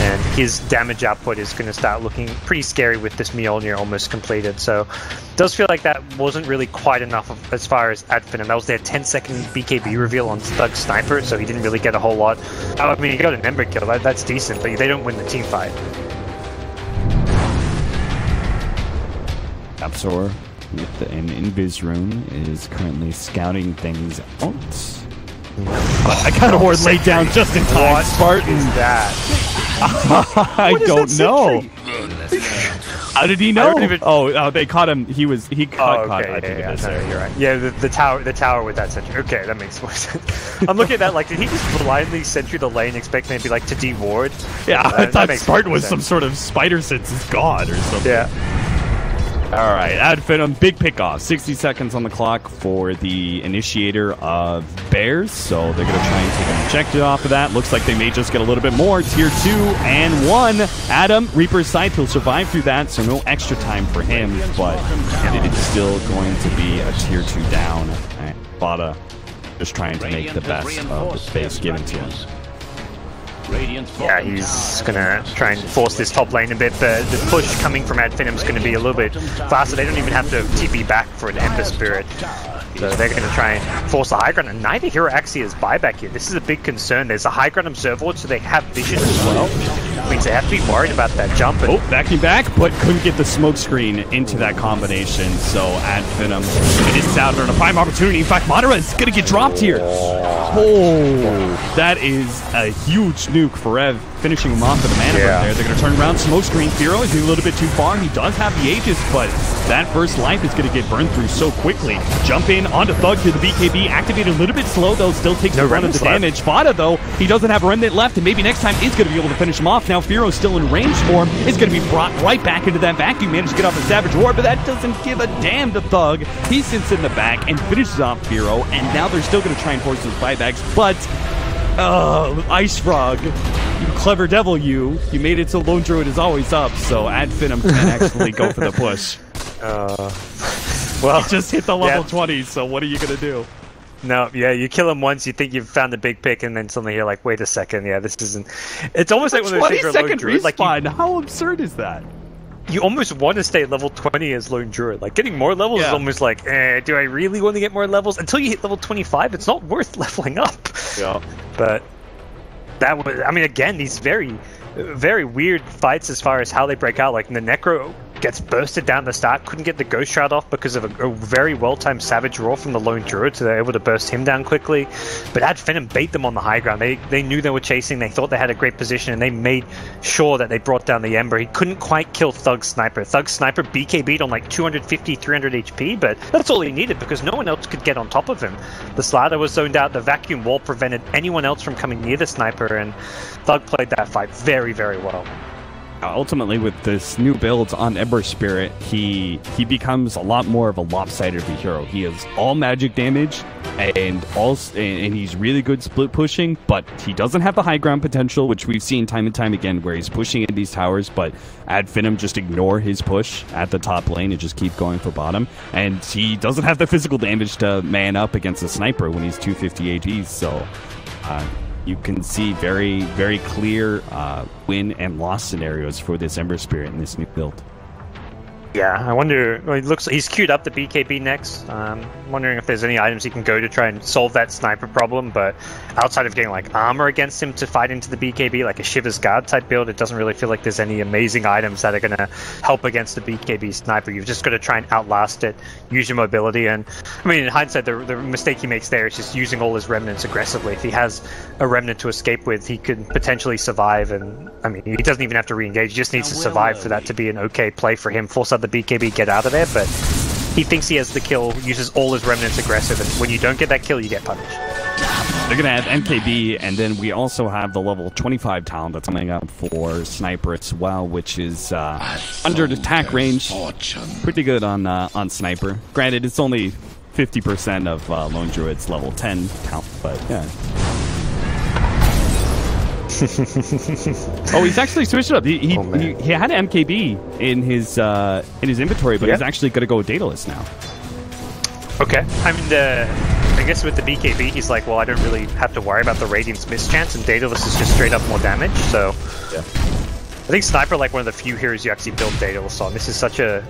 and his damage output is going to start looking pretty scary with this Mjolnir almost completed. So it does feel like that wasn't really quite enough as far as Advenom. That was their 10-second BKB reveal on Thug Sniper, so he didn't really get a whole lot. I mean, he got an Ember kill, that's decent, but they don't win the team fight. Yapzor with an Invis rune is currently scouting things out. I got a ward laid down just in time. What Spartan. is that? I don't know. How did he know? Oh, they caught him. He caught. I think you're right. Yeah, the tower with that sentry. Okay, that makes more sense. I'm looking at that like, did he just blindly sentry the lane, expecting it to be like to de-ward? Yeah, I thought Spartan was some sort of spider senses god or something. Yeah. All right, Advenom, big pick-off. 60 seconds on the clock for the initiator of Bears, so they're going to try and take an objective off of that. Looks like they may just get a little bit more. Tier 2 and 1. Adam, Reaper's Scythe, he'll survive through that, so no extra time for him, but it's still going to be a Tier 2 down. Fada just trying to make the best of the space given to him. Yeah, he's gonna try and force this top lane a bit, but the push coming from Advenom is going to be a little bit faster. They don't even have to TP back for an Ember Spirit. So they're going to try and force the high ground, and neither hero actually has buyback here. This is a big concern. There's a high ground observer, so they have vision as well. It means they have to be worried about that jump. Oh, backing back, but couldn't get the smoke screen into that combination, so Advenom is out on a prime opportunity. In fact, Madara is going to get dropped here. Oh, that is a huge nuke for Rev, finishing him off with the mana burn there. They're going to turn around, smoke screen. Firo is a little bit too far. He does have the Aegis, but that first life is going to get burned through so quickly. Jump in onto Thug here. The BKB activated a little bit slow, though. Still takes the run of the damage. Fada, though, he doesn't have a remnant left, and maybe next time is going to be able to finish him off. Now Now Fearo's still in range for him. It's going to be brought right back into that vacuum. Managed to get off the Savage Roar, but that doesn't give a damn to Thug. He sits in the back and finishes off Fearo, and now they're still going to try and force those buybacks, but Ice Frog, you clever devil, you made it so Lone Druid is always up, so add Finem can actually go for the push. Well, he just hit the level 20, so what are you going to do? No, yeah, you kill him once, you think you've found the big pick, and then suddenly you're like, wait a second, yeah, this isn't... It's almost like when they're 20-second respawn, like how absurd is that? You almost want to stay at level 20 as Lone Druid. Like, getting more levels is almost like, do I really want to get more levels? Until you hit level 25, it's not worth leveling up. Yeah. But that was, I mean, again, these very, very weird fights as far as how they break out. Like, the Necro gets bursted down the start, couldn't get the Ghost Shroud off because of a very well-timed Savage Roar from the Lone Druid, so they're able to burst him down quickly. But Ad Finem bait them on the high ground. They knew they were chasing, they thought they had a great position, and they made sure that they brought down the Ember. He couldn't quite kill Thug's Sniper. Thug's Sniper BKB'd on like 250, 300 HP, but that's all he needed because no one else could get on top of him. The Slider was zoned out, the Vacuum Wall prevented anyone else from coming near the Sniper, and Thug played that fight very, very well. Ultimately, with this new build on Ember Spirit, he becomes a lot more of a lopsided of a hero. He has all magic damage, and he's really good split pushing, but he doesn't have the high ground potential, which we've seen time and time again, where he's pushing in these towers, but Ad Finem just ignore his push at the top lane and just keep going for bottom. And he doesn't have the physical damage to man up against a Sniper when he's 250 AP, so... you can see very, very clear win and loss scenarios for this Ember Spirit in this new build. Yeah, I wonder... Well, it looks like he's queued up the BKB next. I'm wondering if there's any items he can go to try and solve that Sniper problem, but outside of getting like armor against him to fight into the BKB, like a Shiver's Guard type build, it doesn't really feel like there's any amazing items that are going to help against the BKB Sniper. You've just got to try and outlast it, use your mobility, and I mean, in hindsight, the mistake he makes there is just using all his remnants aggressively. If he has a remnant to escape with, he could potentially survive, and I mean, he doesn't even have to re-engage, he just needs to survive for that to be an okay play for him. Force out the BKB, get out of there, but he thinks he has the kill, uses all his remnants aggressive, and when you don't get that kill, you get punished. They're going to have MKB, and then we also have the level 25 talent that's coming up for Sniper as well, which is under attack range. Pretty good on Sniper. Granted, it's only 50% of Lone Druid's level 10 talent, but yeah. Oh, he's actually switched it up. He had MKB in his inventory, but he's actually going to go Daedalus now. Okay. I mean, I guess with the BKB, he's like, well, I don't really have to worry about the Radiant's mischance, and Daedalus is just straight up more damage, so... Yeah. I think Sniper, like, one of the few heroes you actually build Daedalus on. This is such a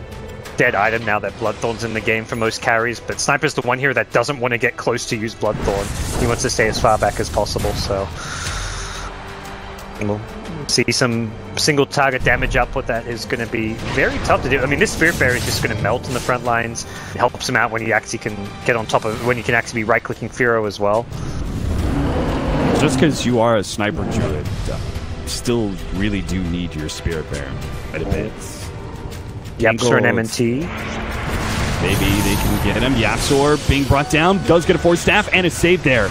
dead item now that Bloodthorn's in the game for most carries, but Sniper's the one hero that doesn't want to get close to use Bloodthorn. He wants to stay as far back as possible, so... We'll see some single target damage output that is going to be very tough to do. I mean, this Spirit Bearer is just going to melt in the front lines. It helps him out when he actually can get on top of, when you can actually be right-clicking Fearo as well. Just because you are a Sniper Druid, you still really do need your Spirit Bearer quite a bit. Yapsor and MNT. Maybe they can get him. Yapsor being brought down, does get a Force Staff and a save there.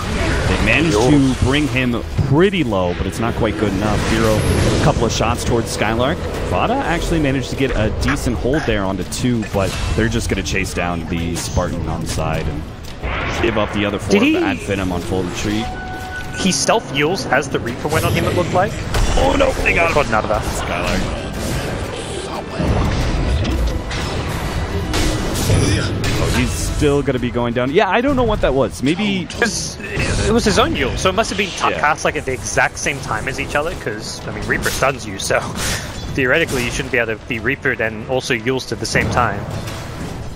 They managed to bring him pretty low, but it's not quite good enough. Fearo, a couple of shots towards Skylark. Vada actually managed to get a decent hold there onto 2, but they're just going to chase down the Spartan on the side and give up the other 4 to Ad Finem on full retreat. He self-heals as the Reaper went on him, it looked like. Oh no, they got him. Out of that. Skylark. Oh, he's still going to be going down. Yeah, I don't know what that was. Maybe... It was his own Yule, so it must have been cast like at the exact same time as each other, because, I mean, Reaper stuns you, so theoretically you shouldn't be able to be Reapered and also Yuled at the same time.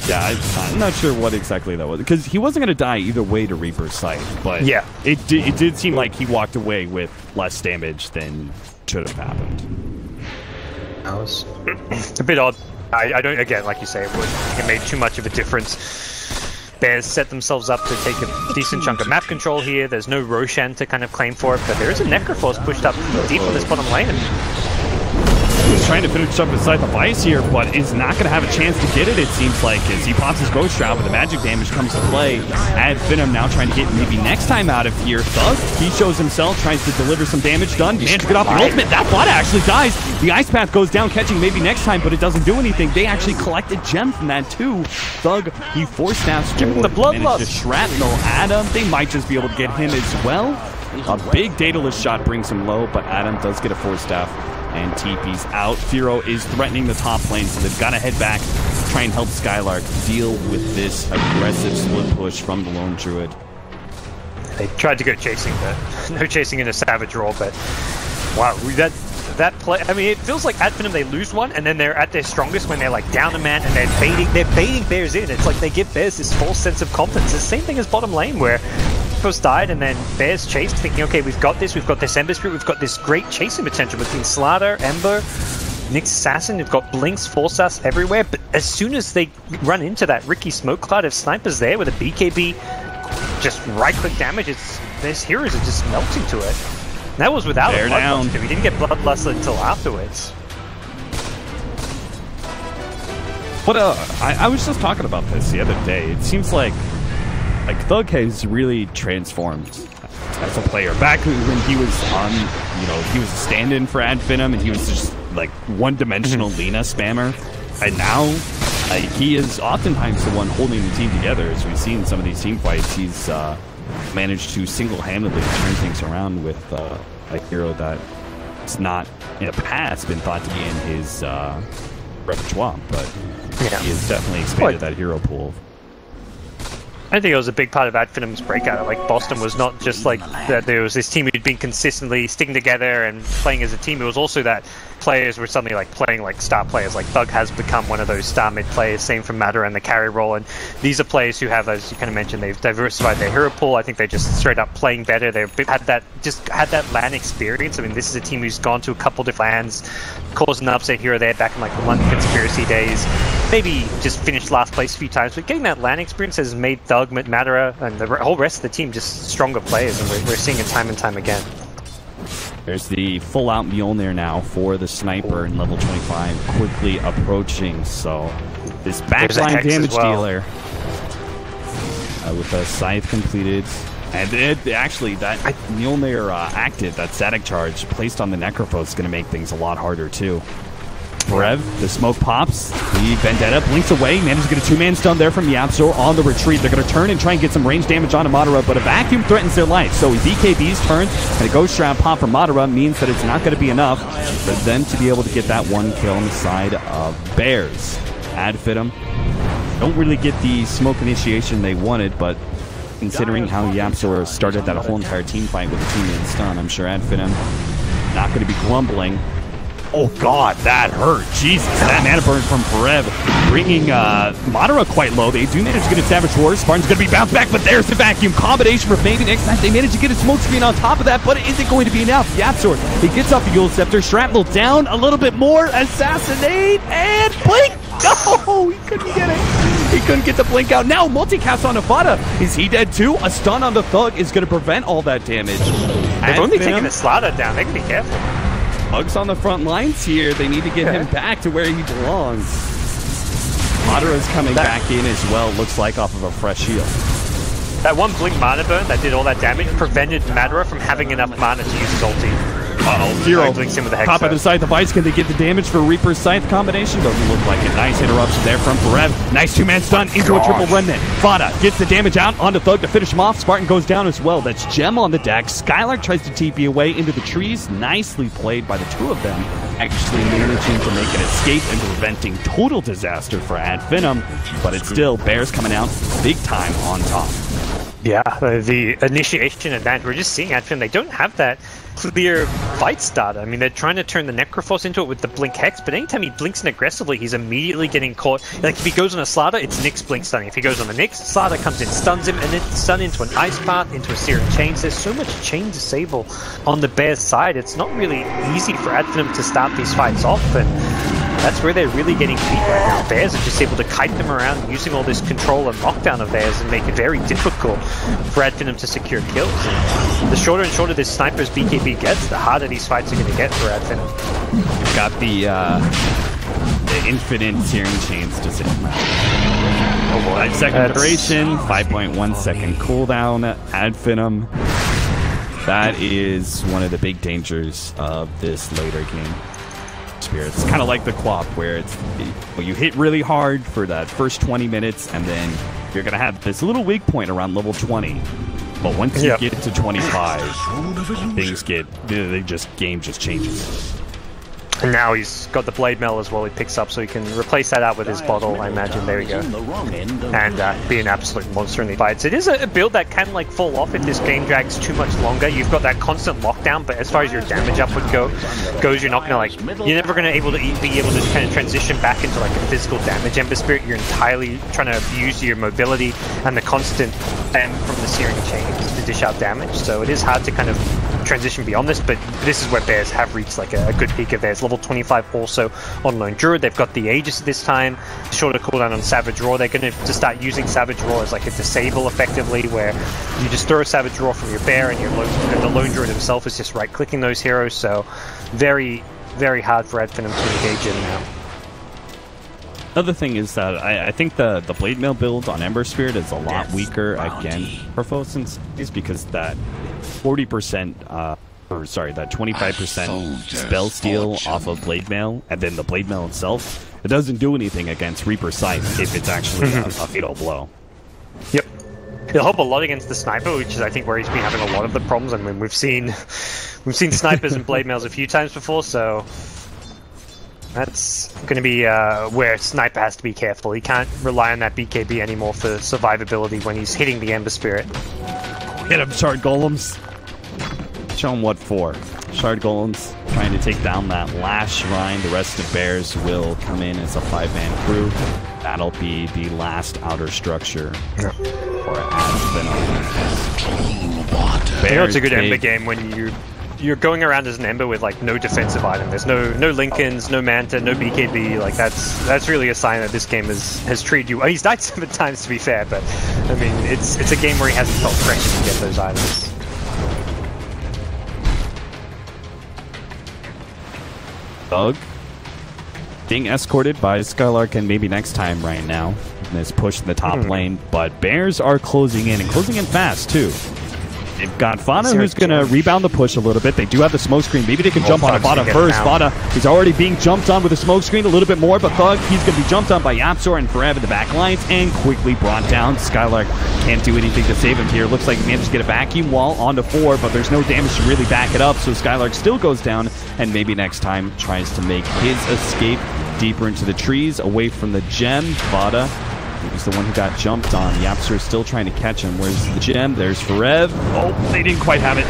Yeah, I'm not sure what exactly that was, because he wasn't going to die either way to Reaper's sight, but yeah, it did seem like he walked away with less damage than should have happened. That was a bit odd. I don't, again, like you say, it made too much of a difference. Bears set themselves up to take a decent chunk of map control here. There's no Roshan to kind of claim for it, but there is a Necroforce pushed up deep on this bottom lane. He's trying to finish up inside the Vice here, but is not going to have a chance to get it seems like, as he pops his Ghost Shroud, but the magic damage comes to play. Ad Finem now trying to get maybe next time out of here. Thug, he shows himself, tries to deliver some damage done. Managed to get off the ultimate. That Vada actually dies. The Ice Path goes down, catching maybe next time, but it doesn't do anything. They actually collected gem from that too. Thug, he force snaps forward, the bloodlust. managed to shrapnel Adam. They might just be able to get him as well. A big Daedalus shot brings him low, but Adam does get a force staff and TP's out. Firo is threatening the top lane, so they've got to head back, try and help Skylark deal with this aggressive split push from the Lone Druid. They tried to go chasing, but no chasing in a Savage roll, but wow, that play, I mean, it feels like at Finem they lose one, and then they're at their strongest when they're like down a man and they're baiting Bears in. It's like they give Bears this false sense of confidence. It's the same thing as bottom lane where first died and then Bears chased, thinking, okay, we've got this Ember Spirit, we've got this great chasing potential between Slaughter, Ember, Nyx Assassin, we've got Blinks, Force Us everywhere, but as soon as they run into that Ricky Smoke Cloud, if Sniper's there with a BKB, just right-click damage, these heroes are just melting to it. And that was without a Bloodlust too. He didn't get Bloodlust until afterwards. But I was just talking about this the other day. It seems like Thug has really transformed as a player. Back when he was on, he was a stand-in for Ad Finem, and he was just like one-dimensional Lina spammer. And now, he is oftentimes the one holding the team together. As we've seen in some of these team fights, he's managed to single-handedly turn things around with a hero that it's not in the past been thought to be in his repertoire, but he has definitely expanded that hero pool. I think it was a big part of Ad Finem's breakout. Like, Boston was not just like that there was this team who'd been consistently sticking together and playing as a team. It was also that players were suddenly like playing like star players. Like Thug has become one of those star mid players, same from Matter and the carry role. And these are players who have, as you kind of mentioned, they've diversified their hero pool. I think they're just straight up playing better. They've had that LAN experience. I mean, this is a team who's gone to a couple different LANs, caused an upset here or there back in like the London Conspiracy days. Maybe just finished last place a few times, but getting that LAN experience has made Thug, Matera, and the whole rest of the team just stronger players, and we're seeing it time and time again. There's the full-out Mjolnir now for the Sniper in level 25, quickly approaching, so this backline damage dealer with a Scythe completed. And actually, that Mjolnir active, that static charge placed on the Necrophos is going to make things a lot harder, too. Rev, the smoke pops, the Vendetta blinks away, manages to get a two-man stun there from Yapzor on the retreat. They're going to turn and try and get some range damage onto Madara, but a vacuum threatens their life. So BKB's turn, and a Ghost Shroud pop from Madara means that it's not going to be enough for them to be able to get that one kill on the side of Bears. Ad Finem don't really get the smoke initiation they wanted, but considering how Yapzor started that whole entire team fight with a two-man stun, I'm sure Ad Finem not going to be grumbling. Oh god, that hurt. Jesus, that mana burn from Forev, bringing Madara quite low. They do manage to get a Savage Roar. Spartan's going to be bounced back, but there's the vacuum combination for maybe next time. They manage to get a smoke screen on top of that, but is it going to be enough? Yapzor, he gets off the Yule Scepter, shrapnel down a little bit more, assassinate, and blink! No, he couldn't get it. He couldn't get the blink out. Now, multicast on Avada. Is he dead too? A stun on the Thug is going to prevent all that damage. They've only taken the Slaughter down. They can be careful. Hugs on the front lines here. They need to get him back to where he belongs. Madara's coming back in as well, looks like, off of a fresh heal. That one blink mana burn that did all that damage prevented Madara from having enough mana to use his ulti. Uh-oh, Firo, blinks in with the Hex top of the Scythe device. Can they get the damage for Reaper's Scythe combination? Doesn't look like it. Nice interruption there from Forev. Nice two-man stun into a triple remnant. Vada gets the damage out onto Thug to finish him off. Spartan goes down as well. That's Gem on the deck. Skylark tries to TP away into the trees. Nicely played by the two of them. Actually managing to make an escape and preventing total disaster for Ad Finem. But it's still Bears coming out big time on top. Yeah, the initiation advantage. We're just seeing Ad Finem. They don't have that clear fight starter. I mean, they're trying to turn the Necrophos into it with the Blink Hex, but anytime he blinks in aggressively, he's immediately getting caught. Like, if he goes on a Slaughter, it's Nyx blink stunning. If he goes on the Nyx, Slaughter comes in, stuns him, and then stun into an Ice Path, into a Searing Chains. There's so much chain disable on the Bears side. It's not really easy for Ad Finem to start these fights off, and That's where they're really getting beat right now. Bears are just able to kite them around using all this control and lockdown of theirs and make it very difficult for Finem to secure kills. And the shorter and shorter this sniper's BKB gets, the harder these fights are going to get for Finem. You've got the infinite searing chains to sit. 5-second duration, 5.1 second cooldown. Finem. That is one of the big dangers of this later game. It's kind of like the Quap, where you hit really hard for that first 20 minutes, and then you're going to have this little weak point around level 20. But once you get to 25, things game just changes. And now he's got the blade mail as well he picks up, so he can replace that out with his bottle, I imagine. There we go. And be an absolute monster in the fights. It is a build that can like fall off if this game drags too much longer. You've got that constant lockdown, but as far as your damage output goes, you're not gonna you're never gonna be able to kind of transition back into like a physical damage Ember Spirit. You're entirely trying to use your mobility and the constant from the searing chains to dish out damage. So it is hard to kind of transition beyond this, but this is where Bears have reached like a good peak of theirs. Level 25 also on Lone Druid. They've got the Aegis this time, shorter cooldown on Savage Roar. They're going to start using Savage Roar as like a disable effectively, where you just throw a Savage Roar from your Bear and the Lone Druid himself is just right-clicking those heroes, so very, very hard for Finem to engage in now. Other thing is that I think the Blade Mail build on Ember Spirit is a lot weaker against Prophos, because that 40%, that 25% spell steal off of Blade Mail, and then the Blade Mail itself, it doesn't do anything against Reaper Sight if it's actually a fatal blow. Yep. It'll help a lot against the Sniper, which is I think where he's been having a lot of the problems. I mean, we've seen snipers and Blade Mails a few times before, so that's going to be where Sniper has to be careful. He can't rely on that BKB anymore for survivability when he's hitting the Ember Spirit. Hit him, Shard Golems. Show him what for. Shard Golems trying to take down that last shrine. The rest of Bears will come in as a 5-man crew. That'll be the last outer structure for Bears. It's a good Ember game when you're going around as an Ember with like no defensive item. There's no Lincolns, no Manta, no BKB. Like that's really a sign that this game has treated you. Well, he's died 7 times to be fair, but I mean it's a game where he hasn't felt pressure to get those items. Thug being escorted by Skylark, and maybe next time right now. And this push in the top lane, but Bears are closing in, and closing in fast too. They've got Fana, who's going to rebound the push a little bit. They do have the smoke screen. Maybe they can jump on Vada first. Vada, he's already being jumped on with the smoke screen a little bit more, but Thug, he's going to be jumped on by Yapzor and Forever in the back lines and quickly brought down. Skylark can't do anything to save him here. Looks like he managed to get a vacuum wall onto 4, but there's no damage to really back it up, so Skylark still goes down, and maybe next time tries to make his escape deeper into the trees, away from the gem. Vada, he's the one who got jumped on. Yapzor is still trying to catch him. Where's the gem? There's Forev. Oh, they didn't quite have it.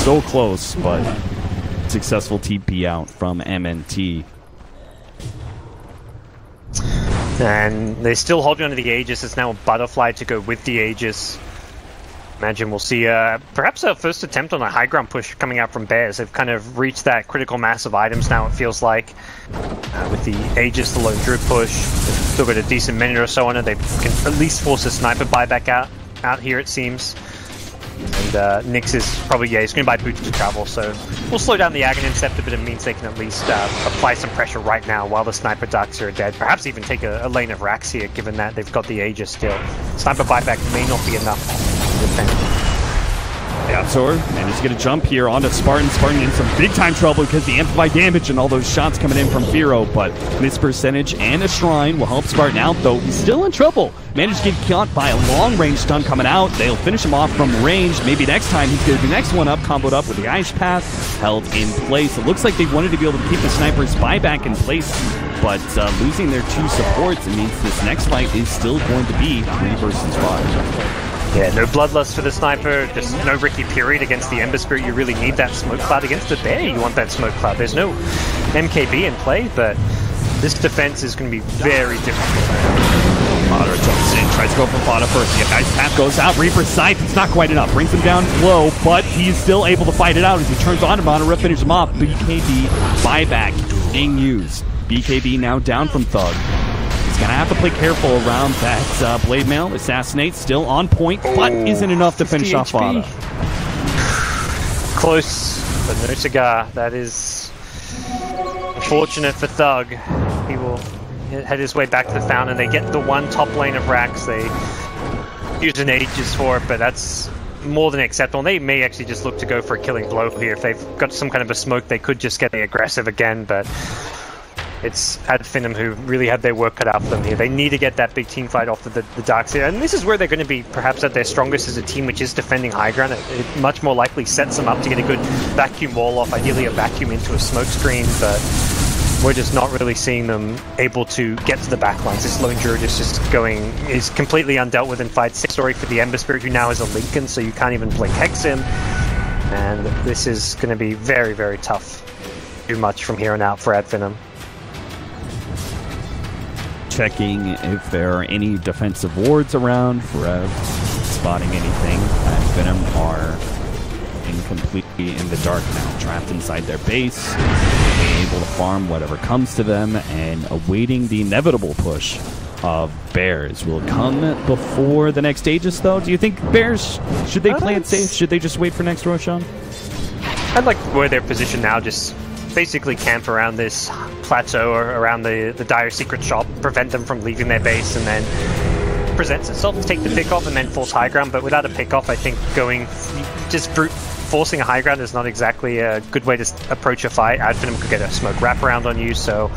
So close, but successful TP out from MNT. And they're still holding onto the Aegis. It's now a Butterfly to go with the Aegis. Imagine we'll see perhaps a first attempt on a high ground push coming out from Bears. They've kind of reached that critical mass of items now, it feels like. With the Aegis, the Lone Druid push, they've still got a decent minute or so on it. They can at least force a Sniper buyback out here, it seems. And Nyx is probably, he's going to buy boots to travel, so we'll slow down the Aghanim Scepter, but it means they can at least apply some pressure right now while the Sniper Darks are dead. Perhaps even take a lane of Rax here, given that they've got the Aegis still. Sniper buyback may not be enough to defend. Yapzor managed to get a jump here onto Spartan. Spartan in some big time trouble because the amplified damage and all those shots coming in from Firo, but miss percentage and a shrine will help Spartan out, though he's still in trouble. Managed to get caught by a long range stun coming out. They'll finish him off from range. Maybe next time he's going to be the next one up, comboed up with the Ice Path held in place. It looks like they wanted to be able to keep the Sniper's buyback in place, but losing their 2 supports, it means this next fight is still going to be 3 versus 5. Yeah, no Bloodlust for the Sniper, just no Ricky Period against the Ember Spirit. You really need that Smoke Cloud against the Bear. You want that Smoke Cloud. There's no MKB in play, but this defense is going to be very difficult. Madara jumps in, tries to go for Fada first. The Ice Path goes out. Reaper's Sight, it's not quite enough. Brings him down low, but he's still able to fight it out as he turns on to Madara, finishes him off. BKB buyback being used. BKB now down from Thug. He's going to have to play careful around that Blade Mail. Assassinate still on point, but isn't enough to finish off Vada. Close, but no cigar. That is unfortunate for Thug. He will head his way back to the fountain. They get the one top lane of racks. They use an Aegis for it, but that's more than acceptable. They may actually just look to go for a killing blow here. If they've got some kind of a smoke, they could just get aggressive again, but it's Finem who really had their work cut out for them here. They need to get that big team fight off of the Darks here, and this is where they're going to be perhaps at their strongest as a team, which is defending high ground. It much more likely sets them up to get a good vacuum wall off, ideally a vacuum into a smoke screen, but we're just not really seeing them able to get to the backlines. This lone druid is just is completely undealt with in fights. Same story for the Ember Spirit, who now is a Lincoln, so you can't even blink Hex him, and this is going to be very, very tough to do much from here on out for Finem. Checking if there are any defensive wards around for spotting anything. Finem are completely in the dark now, trapped inside their base, being able to farm whatever comes to them, and awaiting the inevitable push of Bears. Will it come before the next Aegis, though? Do you think Bears, should they play it safe? Should they just wait for next Roshan? I'd like where they're positioned now, just basically camp around this plateau or around the Dire Secret shop, prevent them from leaving their base, and then presents itself to take the pick off and then force high ground. But without a pick off, I think just brute forcing a high ground is not exactly a good way to approach a fight. Finem could get a smoke wraparound on you, so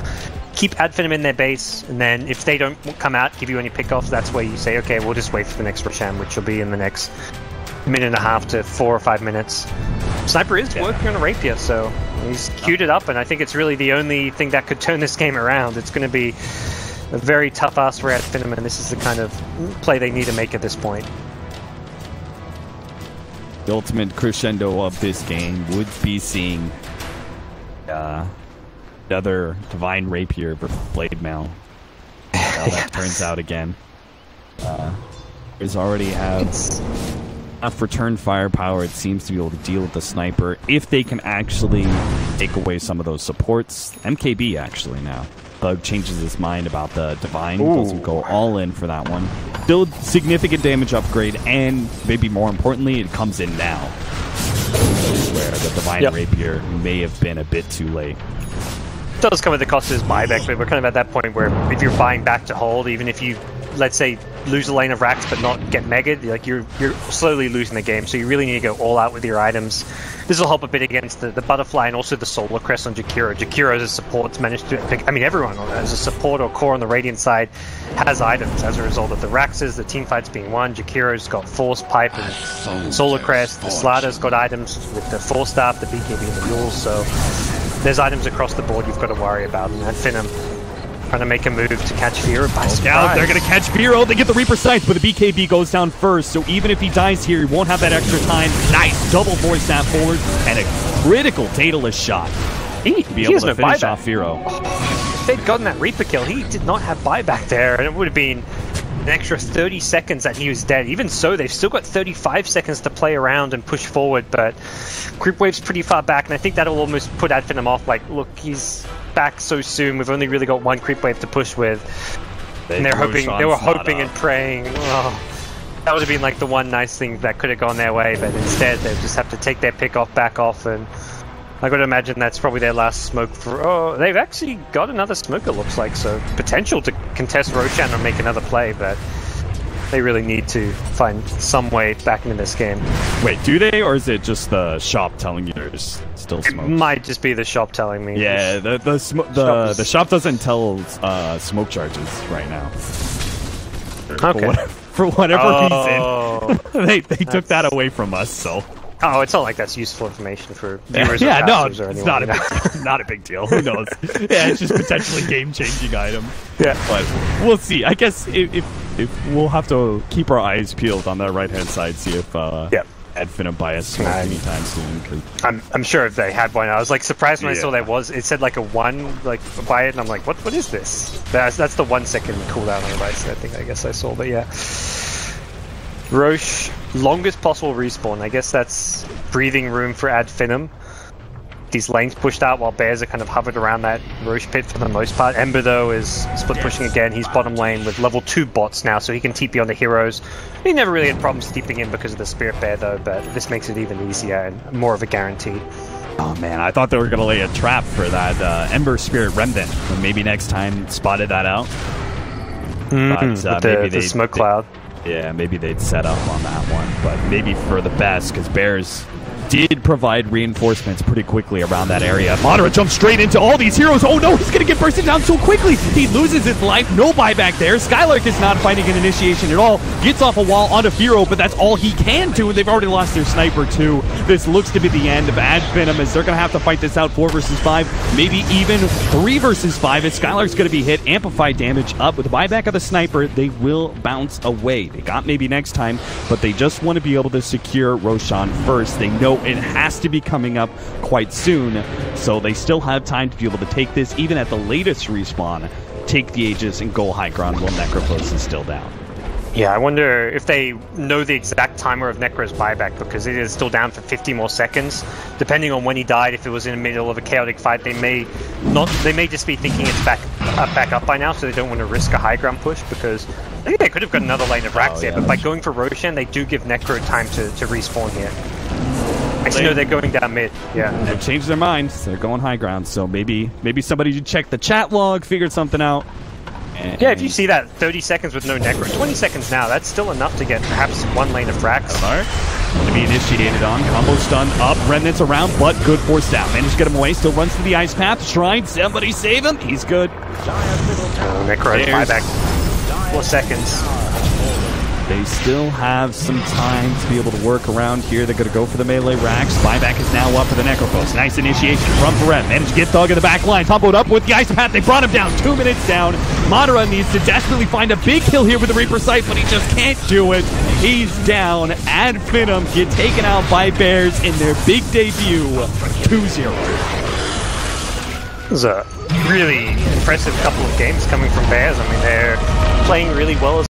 keep Finem in their base, and then if they don't come out, give you any pick-offs, that's where you say, okay, we'll just wait for the next Roshan, which will be in the next minute and a half to 4 or 5 minutes. Sniper is working on a rapier, so he's queued it up, and I think it's really the only thing that could turn this game around. It's going to be a very tough ask for Finem, and this is the kind of play they need to make at this point. The ultimate crescendo of this game would be seeing another Divine Rapier versus Blade Mail. How that turns out again. Is already have enough return firepower, it seems, to be able to deal with the sniper if they can actually take away some of those supports. MKB actually now. Bug changes his mind about the Divine, doesn't go all in for that one. Still significant damage upgrade, and maybe more importantly, it comes in now. Where the Divine Rapier may have been a bit too late. It does come at the cost of his buyback, but we're kind of at that point where if you're buying back to hold, even if you, let's say, lose a lane of racks but not get megged, like you're slowly losing the game, so you really need to go all out with your items. This will help a bit against the Butterfly and also the Solar Crest on Jakiro. Jakiro as a support's managed to pick, I mean everyone as a support or core on the Radiant side has items as a result of the Raxes, the teamfights being won. Jakiro's got Force Pipe and Solar Crest, the Slaughter's got items with the Force Staff, the BKB and the Mules, so there's items across the board you've got to worry about, and Finem trying to make a move to catch Vero by surprise. Now they're going to catch Vero. They get the Reaper Sights, but the BKB goes down first. So even if he dies here, he won't have that extra time. Nice double force snap forward and a critical Daedalus shot. He'd be able to finish off Vero. If they'd gotten that Reaper kill, he did not have buyback there, and it would have been an extra 30 seconds that he was dead. Even so, they've still got 35 seconds to play around and push forward, but Creep Wave's pretty far back, and I think that'll almost put Finem off. Like, look, he's back so soon. We've only really got one Creep Wave to push with. And they were hoping and praying. Oh, that would have been like the one nice thing that could have gone their way, but instead they just have to take their pick off back off, and I got to imagine that's probably their last smoke for... Oh, they've actually got another smoke, it looks like, so potential to contest Roshan or make another play, but they really need to find some way back into this game. Wait, do they, or is it just the shop telling you there's still smoke? It might just be the shop telling me. Yeah, the shop doesn't tell smoke charges right now. Okay. For whatever reason, they took that away from us, so... Oh, it's not like that's useful information for viewers or it's or anyone. Not a big deal. Who knows? Yeah, it's just potentially game-changing item. Yeah. But we'll see. I guess if we'll have to keep our eyes peeled on that right-hand side, see if Finem buy a smoke anytime soon. Cause... I'm sure if they had one. I was like surprised when I saw it said like a 1, like buy it, and I'm like, what is this? That's the 1 second cooldown on the right side thing I guess I saw, but yeah. Roche, longest possible respawn. I guess that's breathing room for Finem. these lanes pushed out while Bears are kind of hovered around that Roche pit for the most part. Ember, though, is split pushing again. He's bottom lane with level 2 bots now, so he can TP on the heroes. He never really had problems TPing in because of the Spirit Bear, though, but this makes it even easier and more of a guarantee. Oh man, I thought they were going to lay a trap for that Ember Spirit Remnant. But maybe next time spotted that out. But maybe the smoke cloud. Yeah, maybe they'd set up on that one, but maybe for the best, because Bears did provide reinforcements pretty quickly around that area. Madara jumps straight into all these heroes. Oh no, he's going to get bursted down so quickly. He loses his life. No buyback there. Skylark is not fighting an initiation at all. Gets off a wall onto Firo, but that's all he can do. They've already lost their sniper too. This looks to be the end of Ad Finem, as they're going to have to fight this out 4 versus 5, maybe even 3 versus 5. As Skylark's going to be hit, amplified damage up. With the buyback of the sniper, they will bounce away. They got maybe next time, but they just want to be able to secure Roshan first. They know it has to be coming up quite soon, so they still have time to be able to take this, even at the latest respawn, take the Aegis and go high ground while Necropos is still down. Yeah, I wonder if they know the exact timer of Necro's buyback, because it is still down for 50 more seconds. Depending on when he died, if it was in the middle of a chaotic fight, they may just be thinking it's back up by now, so they don't want to risk a high ground push, because I think they could have got another lane of racks there, but by going for Roshan, they do give Necro time to respawn here. Actually, no, they're going down mid. Yeah, they've changed their minds. They're going high ground, so maybe somebody should check the chat log, figured something out. Yeah, if you see that 30 seconds with no Necro, 20 seconds now, that's still enough to get perhaps 1 lane of frags. To be initiated on. Combo stun up, remnants around, but good force down. Managed to get him away, still runs to the ice path. Trying somebody save him. He's good. Necro buyback. 4 seconds. They still have some time to be able to work around here. They're going to go for the melee racks. Buyback is now up for the Necropos. Nice initiation from Perret. Managed to get Thug in the back line. Comboed up with the Ice Path. They brought him down. 2 minutes down. Madara needs to desperately find a big kill here with the Reaper Sight, but he just can't do it. He's down. Ad Finem get taken out by Bears in their big debut. 2-0. This is a really impressive couple of games coming from Bears. I mean, they're playing really well as